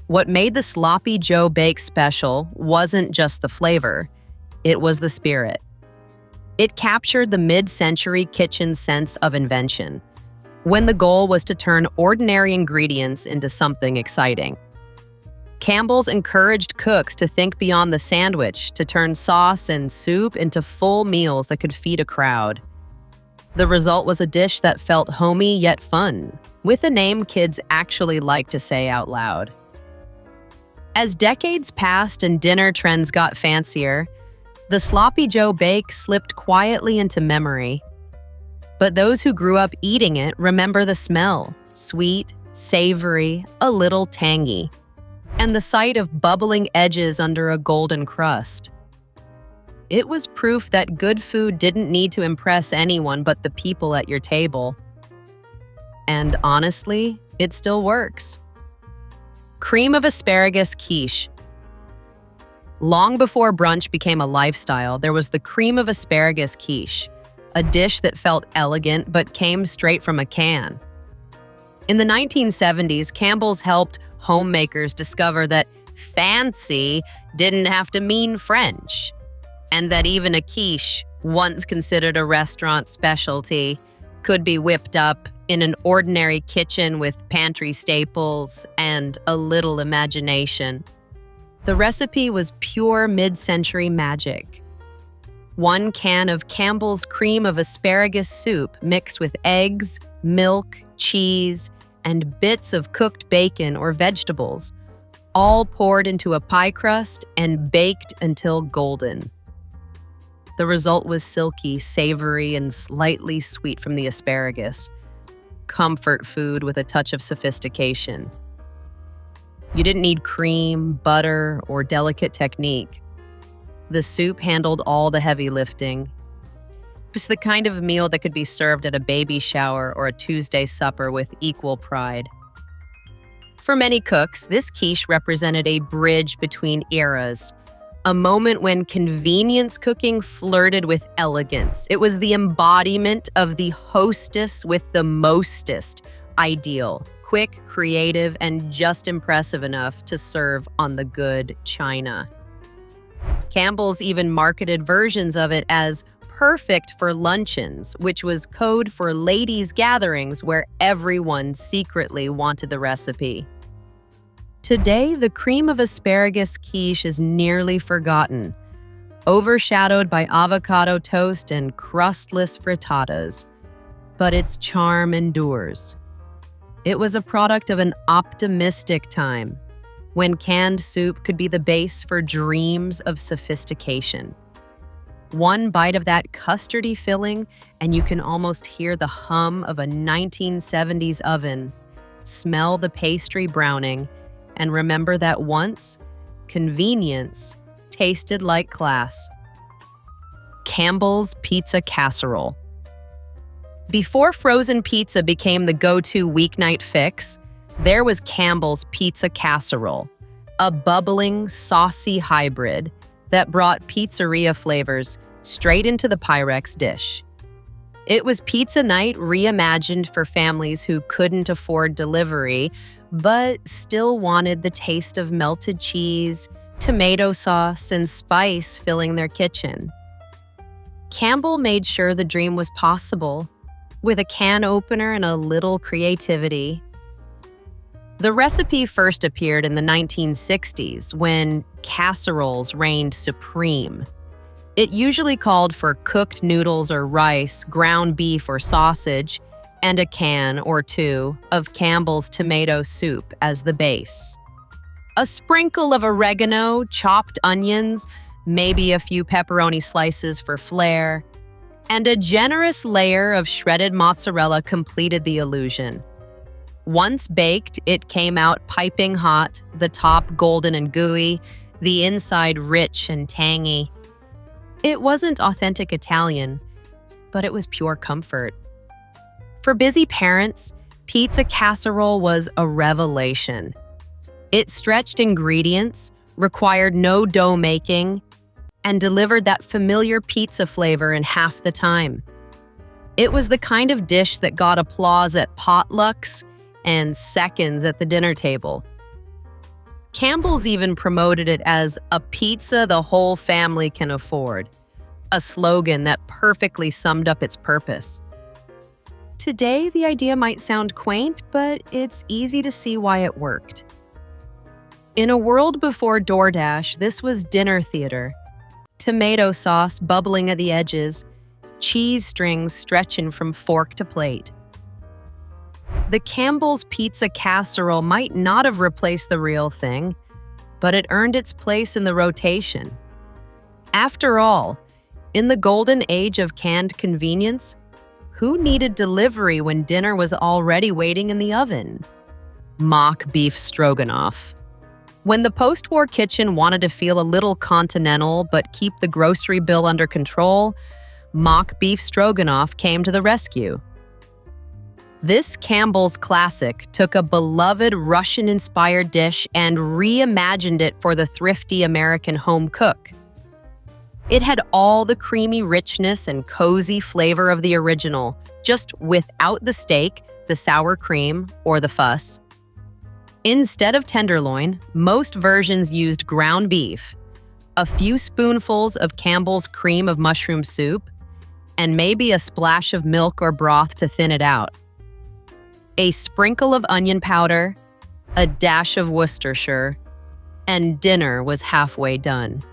Speaker 1: What made the Sloppy Joe bake special wasn't just the flavor, it was the spirit. It captured the mid-century kitchen sense of invention, when the goal was to turn ordinary ingredients into something exciting. Campbell's encouraged cooks to think beyond the sandwich, to turn sauce and soup into full meals that could feed a crowd. The result was a dish that felt homey yet fun, with a name kids actually like to say out loud. As decades passed and dinner trends got fancier, the Sloppy Joe bake slipped quietly into memory. But those who grew up eating it remember the smell, sweet, savory, a little tangy, and the sight of bubbling edges under a golden crust. It was proof that good food didn't need to impress anyone but the people at your table. And honestly, it still works. Cream of asparagus quiche. Long before brunch became a lifestyle, there was the cream of asparagus quiche, a dish that felt elegant but came straight from a can. In the 1970s, Campbell's helped homemakers discover that fancy didn't have to mean French, and that even a quiche, once considered a restaurant specialty, could be whipped up in an ordinary kitchen with pantry staples and a little imagination. The recipe was pure mid-century magic. 1 can of Campbell's cream of asparagus soup mixed with eggs, milk, cheese, and bits of cooked bacon or vegetables, all poured into a pie crust and baked until golden. The result was silky, savory, and slightly sweet from the asparagus. Comfort food with a touch of sophistication. You didn't need cream, butter, or delicate technique. The soup handled all the heavy lifting. It was the kind of meal that could be served at a baby shower or a Tuesday supper with equal pride. For many cooks, this quiche represented a bridge between eras, a moment when convenience cooking flirted with elegance. It was the embodiment of the hostess with the mostest ideal, quick, creative, and just impressive enough to serve on the good china. Campbell's even marketed versions of it as perfect for luncheons, which was code for ladies' gatherings where everyone secretly wanted the recipe. Today, the cream of asparagus quiche is nearly forgotten, overshadowed by avocado toast and crustless frittatas. But its charm endures. It was a product of an optimistic time, when canned soup could be the base for dreams of sophistication. One bite of that custardy filling, and you can almost hear the hum of a 1970s oven, smell the pastry browning, and remember that once, convenience tasted like class. Campbell's Pizza Casserole. Before frozen pizza became the go-to weeknight fix, there was Campbell's Pizza Casserole, a bubbling, saucy hybrid that brought pizzeria flavors straight into the Pyrex dish. It was pizza night reimagined for families who couldn't afford delivery, but still wanted the taste of melted cheese, tomato sauce, and spice filling their kitchen. Campbell made sure the dream was possible, with a can opener and a little creativity. The recipe first appeared in the 1960s when casseroles reigned supreme. It usually called for cooked noodles or rice, ground beef or sausage, and a can or two of Campbell's tomato soup as the base. A sprinkle of oregano, chopped onions, maybe a few pepperoni slices for flair, and a generous layer of shredded mozzarella completed the illusion. Once baked, it came out piping hot, the top golden and gooey, the inside rich and tangy. It wasn't authentic Italian, but it was pure comfort. For busy parents, pizza casserole was a revelation. It stretched ingredients, required no dough making, and delivered that familiar pizza flavor in half the time. It was the kind of dish that got applause at potlucks and seconds at the dinner table. Campbell's even promoted it as a pizza the whole family can afford, a slogan that perfectly summed up its purpose. Today, the idea might sound quaint, but it's easy to see why it worked. In a world before DoorDash, this was dinner theater. Tomato sauce bubbling at the edges, cheese strings stretching from fork to plate. The Campbell's Pizza Casserole might not have replaced the real thing, but it earned its place in the rotation. After all, in the golden age of canned convenience, who needed delivery when dinner was already waiting in the oven? Mock beef stroganoff. When the post-war kitchen wanted to feel a little continental but keep the grocery bill under control, mock beef stroganoff came to the rescue. This Campbell's classic took a beloved Russian-inspired dish and reimagined it for the thrifty American home cook. It had all the creamy richness and cozy flavor of the original, just without the steak, the sour cream, or the fuss. Instead of tenderloin, most versions used ground beef, a few spoonfuls of Campbell's cream of mushroom soup, and maybe a splash of milk or broth to thin it out. A sprinkle of onion powder, a dash of Worcestershire, and dinner was halfway done.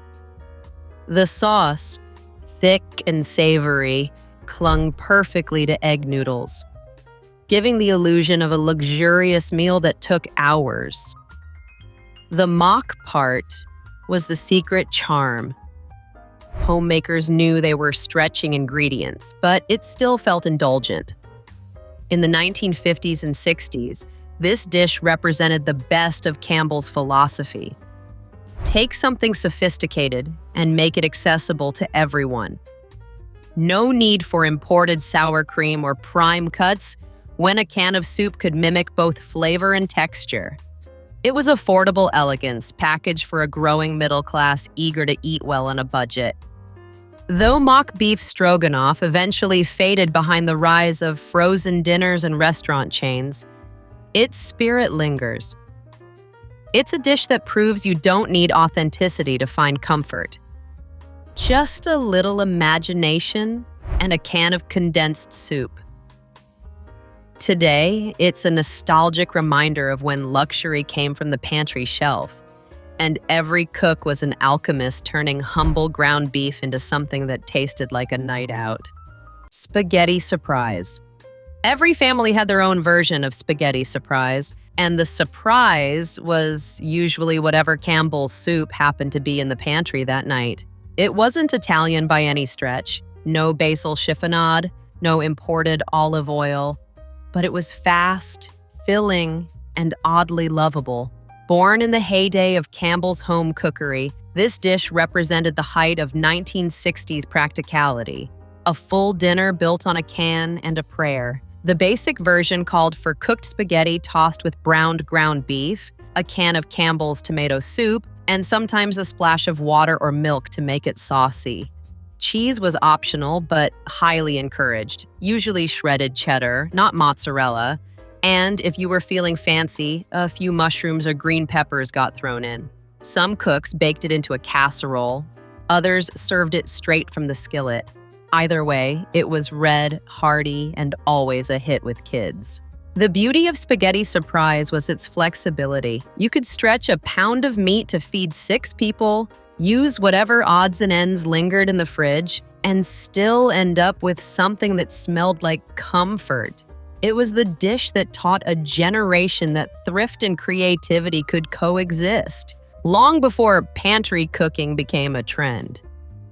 Speaker 1: The sauce, thick and savory, clung perfectly to egg noodles, giving the illusion of a luxurious meal that took hours. The mock part was the secret charm. Homemakers knew they were stretching ingredients, but it still felt indulgent. In the 1950s and 60s, this dish represented the best of Campbell's philosophy. Take something sophisticated and make it accessible to everyone. No need for imported sour cream or prime cuts when a can of soup could mimic both flavor and texture. It was affordable elegance packaged for a growing middle class eager to eat well on a budget. Though mock beef stroganoff eventually faded behind the rise of frozen dinners and restaurant chains, its spirit lingers. It's a dish that proves you don't need authenticity to find comfort. Just a little imagination and a can of condensed soup. Today, it's a nostalgic reminder of when luxury came from the pantry shelf, and every cook was an alchemist turning humble ground beef into something that tasted like a night out. Spaghetti surprise. Every family had their own version of spaghetti surprise, and the surprise was usually whatever Campbell's soup happened to be in the pantry that night. It wasn't Italian by any stretch, no basil chiffonade, no imported olive oil, but it was fast, filling, and oddly lovable. Born in the heyday of Campbell's home cookery, this dish represented the height of 1960s practicality. A full dinner built on a can and a prayer. The basic version called for cooked spaghetti tossed with browned ground beef, a can of Campbell's tomato soup, and sometimes a splash of water or milk to make it saucy. Cheese was optional, but highly encouraged, usually shredded cheddar, not mozzarella, and if you were feeling fancy, a few mushrooms or green peppers got thrown in. Some cooks baked it into a casserole, others served it straight from the skillet. Either way, it was red, hearty, and always a hit with kids. The beauty of spaghetti surprise was its flexibility. You could stretch a pound of meat to feed 6 people, use whatever odds and ends lingered in the fridge, and still end up with something that smelled like comfort. It was the dish that taught a generation that thrift and creativity could coexist, long before pantry cooking became a trend.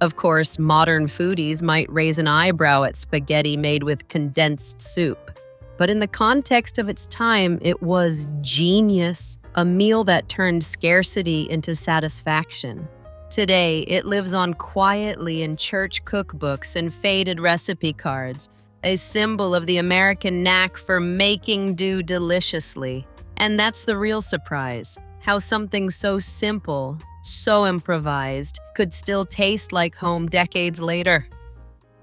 Speaker 1: Of course, modern foodies might raise an eyebrow at spaghetti made with condensed soup. But in the context of its time, it was genius, a meal that turned scarcity into satisfaction. Today, it lives on quietly in church cookbooks and faded recipe cards, a symbol of the American knack for making do deliciously. And that's the real surprise, how something so simple, so improvised, could still taste like home decades later.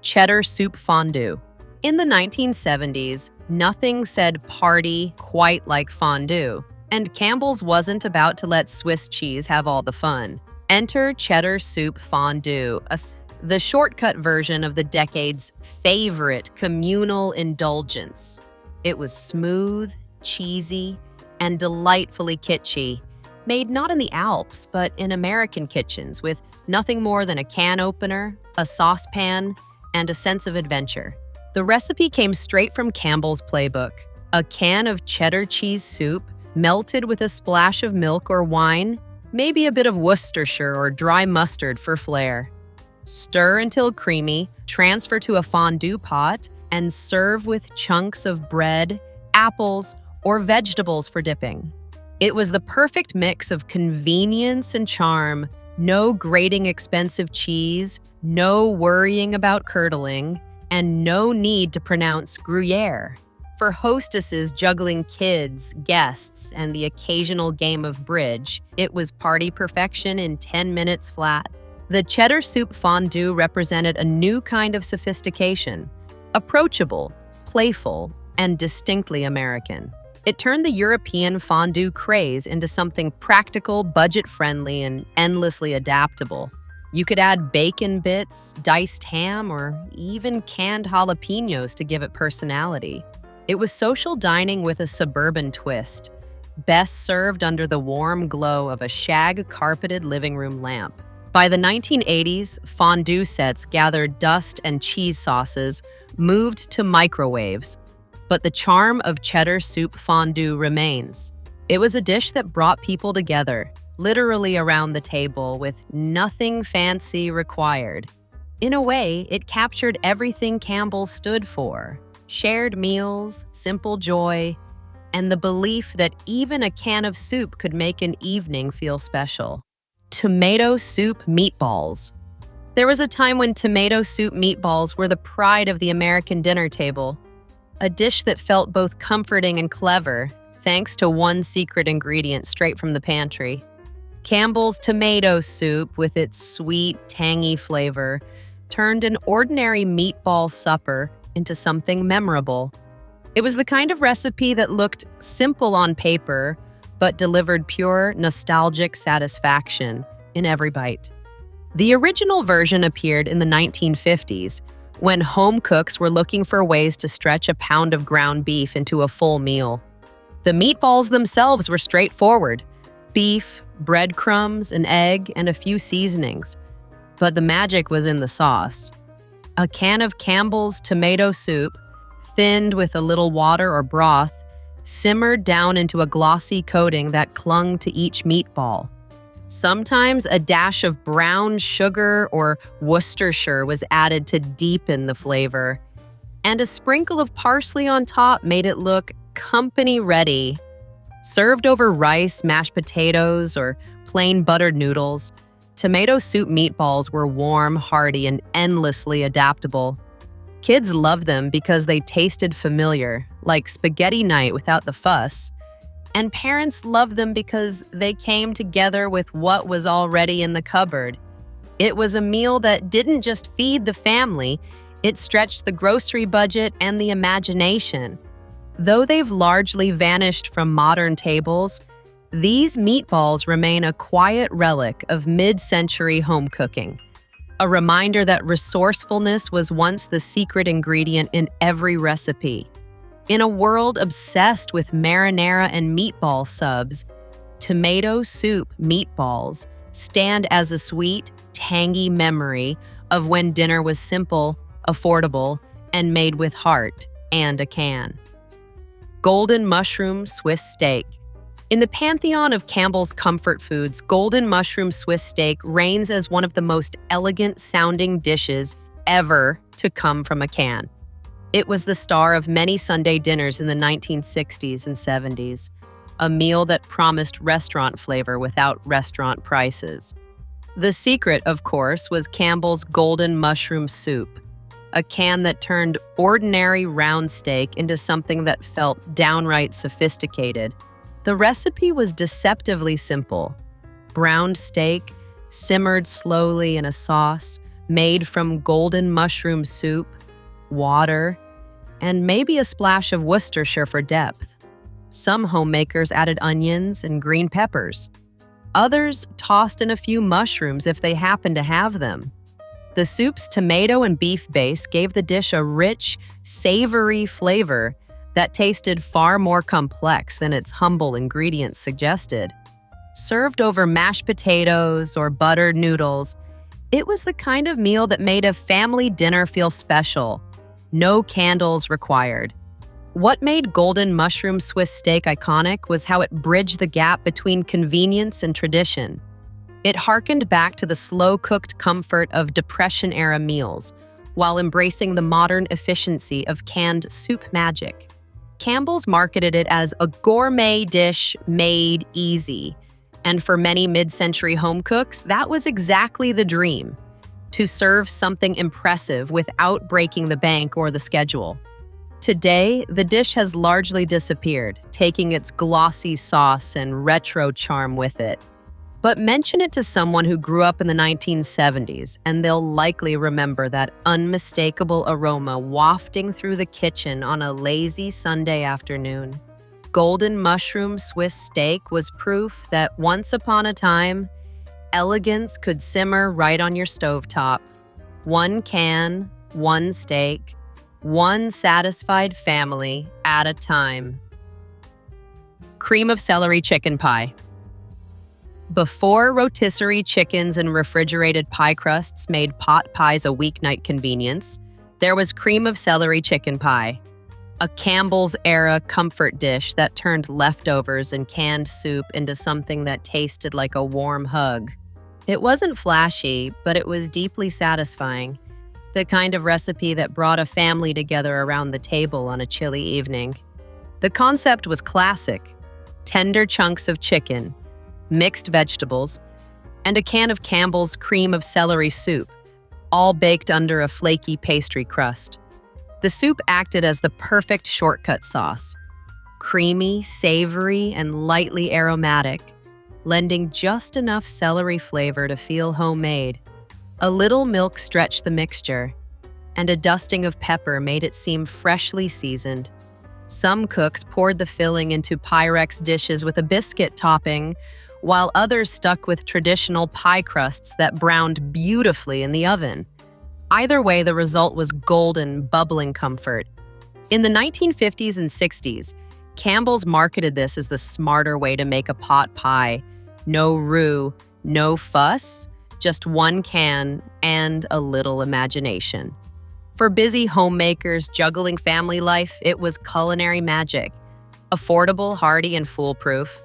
Speaker 1: Cheddar soup fondue. In the 1970s, nothing said party quite like fondue, and Campbell's wasn't about to let Swiss cheese have all the fun. Enter cheddar soup fondue, the shortcut version of the decade's favorite communal indulgence. It was smooth, cheesy, and delightfully kitschy, made not in the Alps, but in American kitchens with nothing more than a can opener, a saucepan, and a sense of adventure. The recipe came straight from Campbell's playbook. A can of cheddar cheese soup, melted with a splash of milk or wine, maybe a bit of Worcestershire or dry mustard for flair. Stir until creamy, transfer to a fondue pot, and serve with chunks of bread, apples, or vegetables for dipping. It was the perfect mix of convenience and charm, no grating expensive cheese, no worrying about curdling, and no need to pronounce Gruyere. For hostesses juggling kids, guests, and the occasional game of bridge, it was party perfection in 10 minutes flat. The cheddar soup fondue represented a new kind of sophistication, approachable, playful, and distinctly American. It turned the European fondue craze into something practical, budget-friendly, and endlessly adaptable. You could add bacon bits, diced ham, or even canned jalapenos to give it personality. It was social dining with a suburban twist, best served under the warm glow of a shag-carpeted living room lamp. By the 1980s, fondue sets gathered dust and cheese sauces, moved to microwaves, but the charm of cheddar soup fondue remains. It was a dish that brought people together, literally around the table, with nothing fancy required. In a way, it captured everything Campbell stood for: shared meals, simple joy, and the belief that even a can of soup could make an evening feel special. Tomato soup meatballs. There was a time when tomato soup meatballs were the pride of the American dinner table, a dish that felt both comforting and clever, thanks to one secret ingredient straight from the pantry. Campbell's tomato soup, with its sweet, tangy flavor, turned an ordinary meatball supper into something memorable. It was the kind of recipe that looked simple on paper, but delivered pure, nostalgic satisfaction in every bite. The original version appeared in the 1950s, when home cooks were looking for ways to stretch a pound of ground beef into a full meal. The meatballs themselves were straightforward: beef, breadcrumbs, an egg, and a few seasonings. But the magic was in the sauce. A can of Campbell's tomato soup, thinned with a little water or broth, simmered down into a glossy coating that clung to each meatball. Sometimes a dash of brown sugar or Worcestershire was added to deepen the flavor, and a sprinkle of parsley on top made it look company-ready. Served over rice, mashed potatoes, or plain buttered noodles, tomato soup meatballs were warm, hearty, and endlessly adaptable. Kids loved them because they tasted familiar, like spaghetti night without the fuss, and parents loved them because they came together with what was already in the cupboard. It was a meal that didn't just feed the family, it stretched the grocery budget and the imagination. Though they've largely vanished from modern tables, these meatballs remain a quiet relic of mid-century home cooking, a reminder that resourcefulness was once the secret ingredient in every recipe. In a world obsessed with marinara and meatball subs, tomato soup meatballs stand as a sweet, tangy memory of when dinner was simple, affordable, and made with heart and a can. Golden mushroom Swiss steak. In the pantheon of Campbell's comfort foods, golden mushroom Swiss steak reigns as one of the most elegant-sounding dishes ever to come from a can. It was the star of many Sunday dinners in the 1960s and 70s, a meal that promised restaurant flavor without restaurant prices. The secret, of course, was Campbell's golden mushroom soup, a can that turned ordinary round steak into something that felt downright sophisticated. The recipe was deceptively simple: browned steak, simmered slowly in a sauce, made from golden mushroom soup, water, and maybe a splash of Worcestershire for depth. Some homemakers added onions and green peppers. Others tossed in a few mushrooms if they happened to have them. The soup's tomato and beef base gave the dish a rich, savory flavor that tasted far more complex than its humble ingredients suggested. Served over mashed potatoes or buttered noodles, it was the kind of meal that made a family dinner feel special. No candles required. What made golden mushroom Swiss steak iconic was how it bridged the gap between convenience and tradition. It harkened back to the slow-cooked comfort of Depression-era meals, while embracing the modern efficiency of canned soup magic. Campbell's marketed it as a gourmet dish made easy, and for many mid-century home cooks, that was exactly the dream: to serve something impressive without breaking the bank or the schedule. Today, the dish has largely disappeared, taking its glossy sauce and retro charm with it. But mention it to someone who grew up in the 1970s, and they'll likely remember that unmistakable aroma wafting through the kitchen on a lazy Sunday afternoon. Golden mushroom Swiss steak was proof that once upon a time, elegance could simmer right on your stovetop. One can, one steak, one satisfied family at a time. Cream of celery chicken pie. Before rotisserie chickens and refrigerated pie crusts made pot pies a weeknight convenience, there was cream of celery chicken pie, a Campbell's-era comfort dish that turned leftovers and canned soup into something that tasted like a warm hug. It wasn't flashy, but it was deeply satisfying, the kind of recipe that brought a family together around the table on a chilly evening. The concept was classic: tender chunks of chicken, mixed vegetables, and a can of Campbell's cream of celery soup, all baked under a flaky pastry crust. The soup acted as the perfect shortcut sauce, creamy, savory, and lightly aromatic, lending just enough celery flavor to feel homemade. A little milk stretched the mixture, and a dusting of pepper made it seem freshly seasoned. Some cooks poured the filling into Pyrex dishes with a biscuit topping, while others stuck with traditional pie crusts that browned beautifully in the oven. Either way, the result was golden, bubbling comfort. In the 1950s and 60s, Campbell's marketed this as the smarter way to make a pot pie. No roux, no fuss, just one can and a little imagination. For busy homemakers juggling family life, it was culinary magic. Affordable, hearty, and foolproof.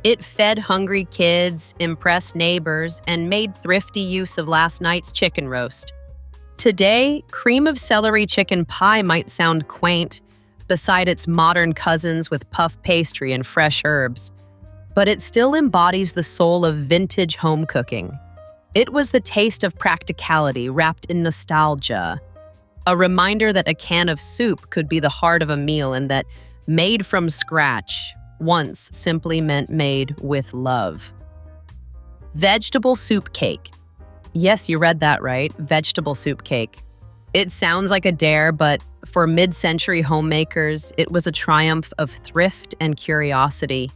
Speaker 1: It fed hungry kids, impressed neighbors, and made thrifty use of last night's chicken roast. Today, cream of celery chicken pie might sound quaint beside its modern cousins with puff pastry and fresh herbs, but it still embodies the soul of vintage home cooking. It was the taste of practicality wrapped in nostalgia, a reminder that a can of soup could be the heart of a meal and that made from scratch once simply meant made with love. Vegetable soup cake. Yes, you read that right, vegetable soup cake. It sounds like a dare, but for mid-century homemakers, it was a triumph of thrift and curiosity.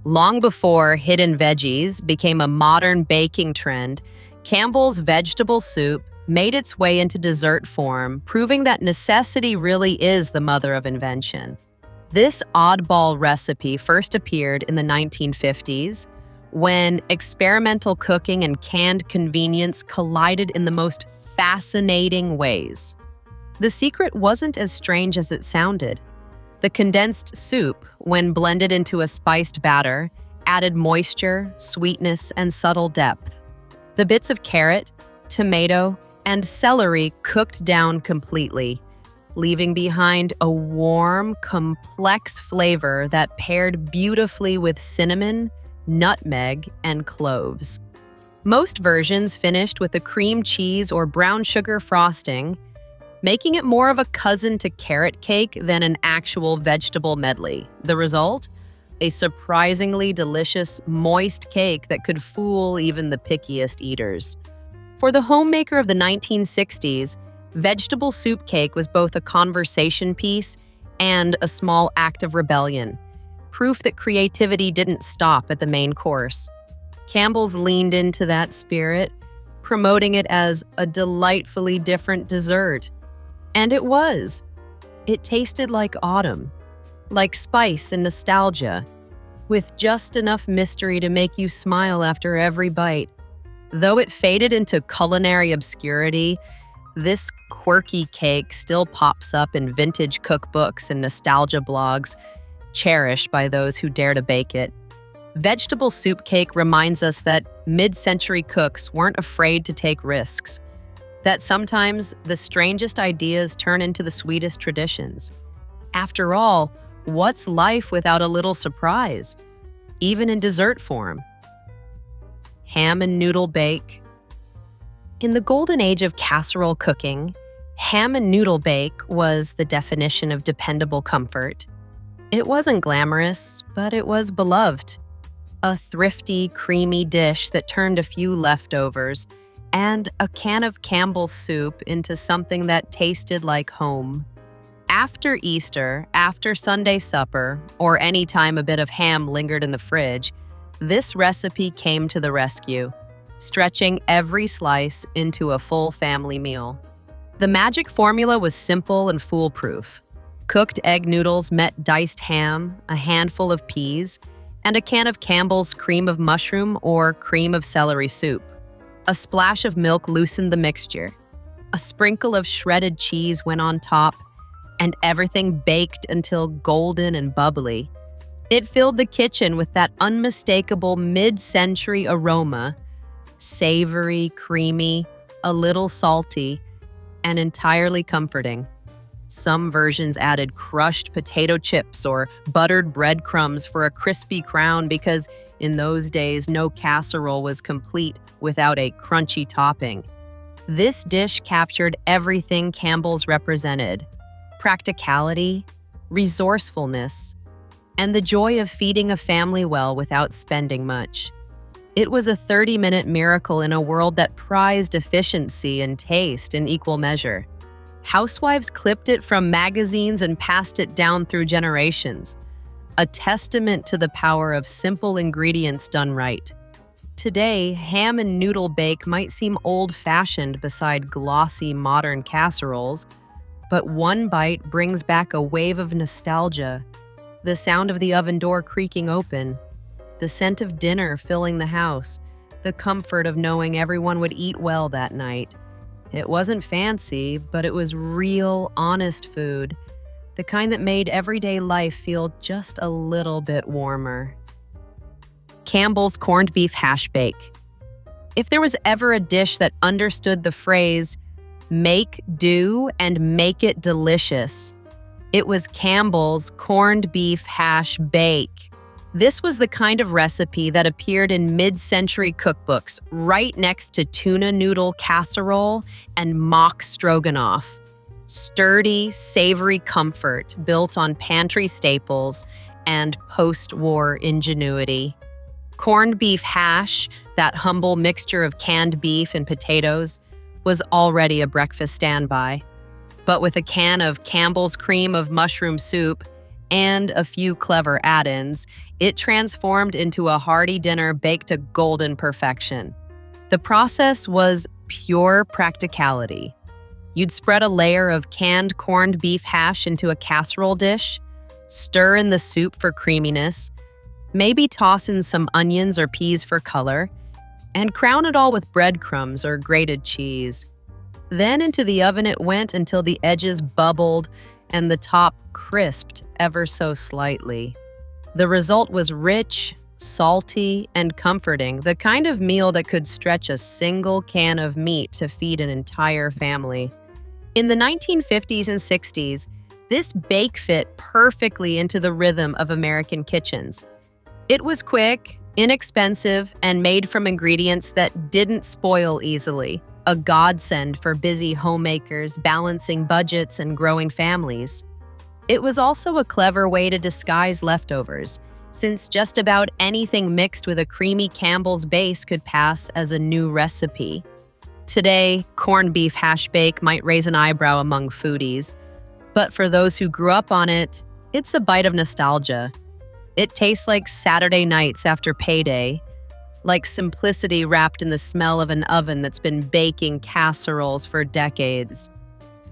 Speaker 1: Long before hidden veggies became a modern baking trend, Campbell's vegetable soup made its way into dessert form, proving that necessity really is the mother of invention. This oddball recipe first appeared in the 1950s, when experimental cooking and canned convenience collided in the most fascinating ways. The secret wasn't as strange as it sounded. The condensed soup, when blended into a spiced batter, added moisture, sweetness, and subtle depth. The bits of carrot, tomato, and celery cooked down completely, leaving behind a warm, complex flavor that paired beautifully with cinnamon, nutmeg, and cloves. Most versions finished with a cream cheese or brown sugar frosting, making it more of a cousin to carrot cake than an actual vegetable medley. The result? A surprisingly delicious, moist cake that could fool even the pickiest eaters. For the homemaker of the 1960s, vegetable soup cake was both a conversation piece and a small act of rebellion, proof that creativity didn't stop at the main course. Campbell's leaned into that spirit, promoting it as a delightfully different dessert. And it was. It tasted like autumn, like spice and nostalgia, with just enough mystery to make you smile after every bite. Though it faded into culinary obscurity, this quirky cake still pops up in vintage cookbooks and nostalgia blogs, cherished by those who dare to bake it. Vegetable soup cake reminds us that mid-century cooks weren't afraid to take risks, that sometimes the strangest ideas turn into the sweetest traditions. After all, what's life without a little surprise, even in dessert form? Ham and noodle bake. In the golden age of casserole cooking, ham and noodle bake was the definition of dependable comfort. It wasn't glamorous, but it was beloved. A thrifty, creamy dish that turned a few leftovers and a can of Campbell's soup into something that tasted like home. After Easter, after Sunday supper, or any time a bit of ham lingered in the fridge, this recipe came to the rescue, stretching every slice into a full family meal. The magic formula was simple and foolproof. Cooked egg noodles met diced ham, a handful of peas, and a can of Campbell's cream of mushroom or cream of celery soup. A splash of milk loosened the mixture. A sprinkle of shredded cheese went on top, and everything baked until golden and bubbly. It filled the kitchen with that unmistakable mid-century aroma, savory, creamy, a little salty, and entirely comforting. Some versions added crushed potato chips or buttered breadcrumbs for a crispy crown because in those days no casserole was complete without a crunchy topping. This dish captured everything Campbell's represented: practicality, resourcefulness, and the joy of feeding a family well without spending much. It was a 30-minute miracle in a world that prized efficiency and taste in equal measure. Housewives clipped it from magazines and passed it down through generations, a testament to the power of simple ingredients done right. Today, ham and noodle bake might seem old-fashioned beside glossy modern casseroles, but one bite brings back a wave of nostalgia. The sound of the oven door creaking open, the scent of dinner filling the house, the comfort of knowing everyone would eat well that night. It wasn't fancy, but it was real, honest food, the kind that made everyday life feel just a little bit warmer. Campbell's corned beef hash bake. If there was ever a dish that understood the phrase, make do and make it delicious, it was Campbell's corned beef hash bake. This was the kind of recipe that appeared in mid-century cookbooks right next to tuna noodle casserole and mock stroganoff. Sturdy, savory comfort built on pantry staples and post-war ingenuity. Corned beef hash, that humble mixture of canned beef and potatoes, was already a breakfast standby. But with a can of Campbell's cream of mushroom soup and a few clever add-ins, it transformed into a hearty dinner baked to golden perfection. The process was pure practicality. You'd spread a layer of canned corned beef hash into a casserole dish, stir in the soup for creaminess, maybe toss in some onions or peas for color, and crown it all with breadcrumbs or grated cheese. Then into the oven it went until the edges bubbled and the top crisped ever so slightly. The result was rich, salty, and comforting, the kind of meal that could stretch a single can of meat to feed an entire family. In the 1950s and 60s, this bake fit perfectly into the rhythm of American kitchens. It was quick, inexpensive, and made from ingredients that didn't spoil easily, a godsend for busy homemakers balancing budgets and growing families. It was also a clever way to disguise leftovers, since just about anything mixed with a creamy Campbell's base could pass as a new recipe. Today, corned beef hash bake might raise an eyebrow among foodies, but for those who grew up on it, it's a bite of nostalgia. It tastes like Saturday nights after payday, like simplicity wrapped in the smell of an oven that's been baking casseroles for decades.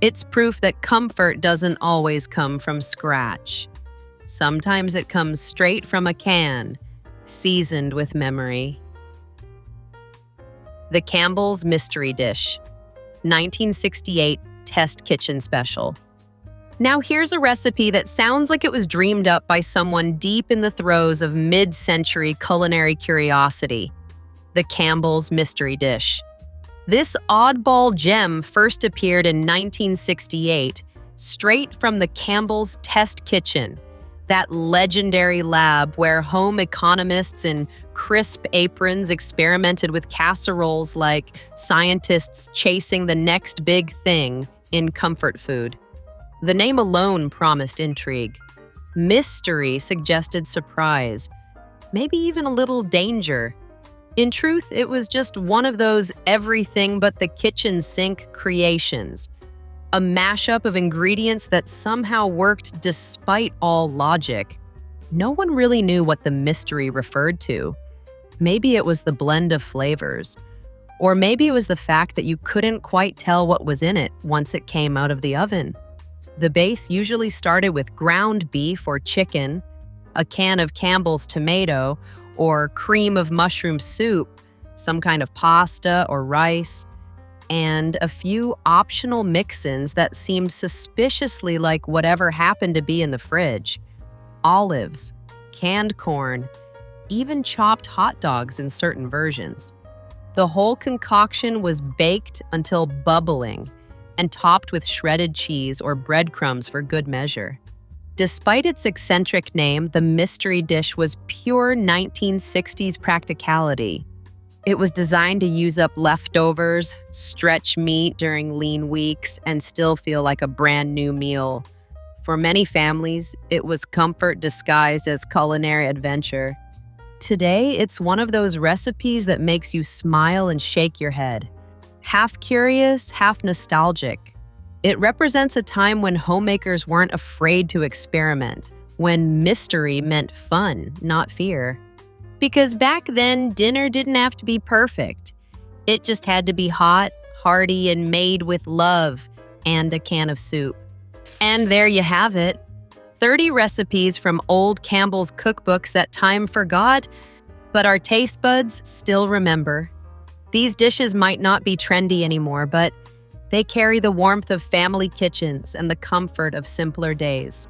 Speaker 1: It's proof that comfort doesn't always come from scratch. Sometimes it comes straight from a can, seasoned with memory. The Campbell's Mystery Dish, 1968 Test Kitchen Special. Now here's a recipe that sounds like it was dreamed up by someone deep in the throes of mid-century culinary curiosity. The Campbell's Mystery Dish. This oddball gem first appeared in 1968, straight from the Campbell's Test Kitchen, that legendary lab where home economists in crisp aprons experimented with casseroles like scientists chasing the next big thing in comfort food. The name alone promised intrigue. Mystery suggested surprise, maybe even a little danger. In truth, it was just one of those everything but the kitchen sink creations, a mashup of ingredients that somehow worked despite all logic. No one really knew what the mystery referred to. Maybe it was the blend of flavors, or maybe it was the fact that you couldn't quite tell what was in it once it came out of the oven. The base usually started with ground beef or chicken, a can of Campbell's tomato, or cream of mushroom soup, some kind of pasta or rice, and a few optional mix-ins that seemed suspiciously like whatever happened to be in the fridge. Olives, canned corn, even chopped hot dogs in certain versions. The whole concoction was baked until bubbling and topped with shredded cheese or breadcrumbs for good measure. Despite its eccentric name, the mystery dish was pure 1960s practicality. It was designed to use up leftovers, stretch meat during lean weeks, and still feel like a brand new meal. For many families, it was comfort disguised as culinary adventure. Today, it's one of those recipes that makes you smile and shake your head. Half curious, half nostalgic. It represents a time when homemakers weren't afraid to experiment, when mystery meant fun, not fear. Because back then, dinner didn't have to be perfect. It just had to be hot, hearty, and made with love, and a can of soup. And there you have it. 30 recipes from old Campbell's cookbooks that time forgot, but our taste buds still remember. These dishes might not be trendy anymore, but they carry the warmth of family kitchens and the comfort of simpler days.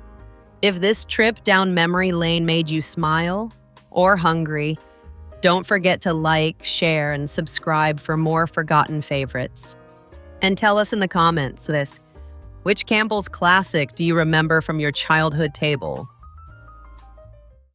Speaker 1: If this trip down memory lane made you smile or hungry, don't forget to like, share, and subscribe for more forgotten favorites. And tell us in the comments which Campbell's classic do you remember from your childhood table?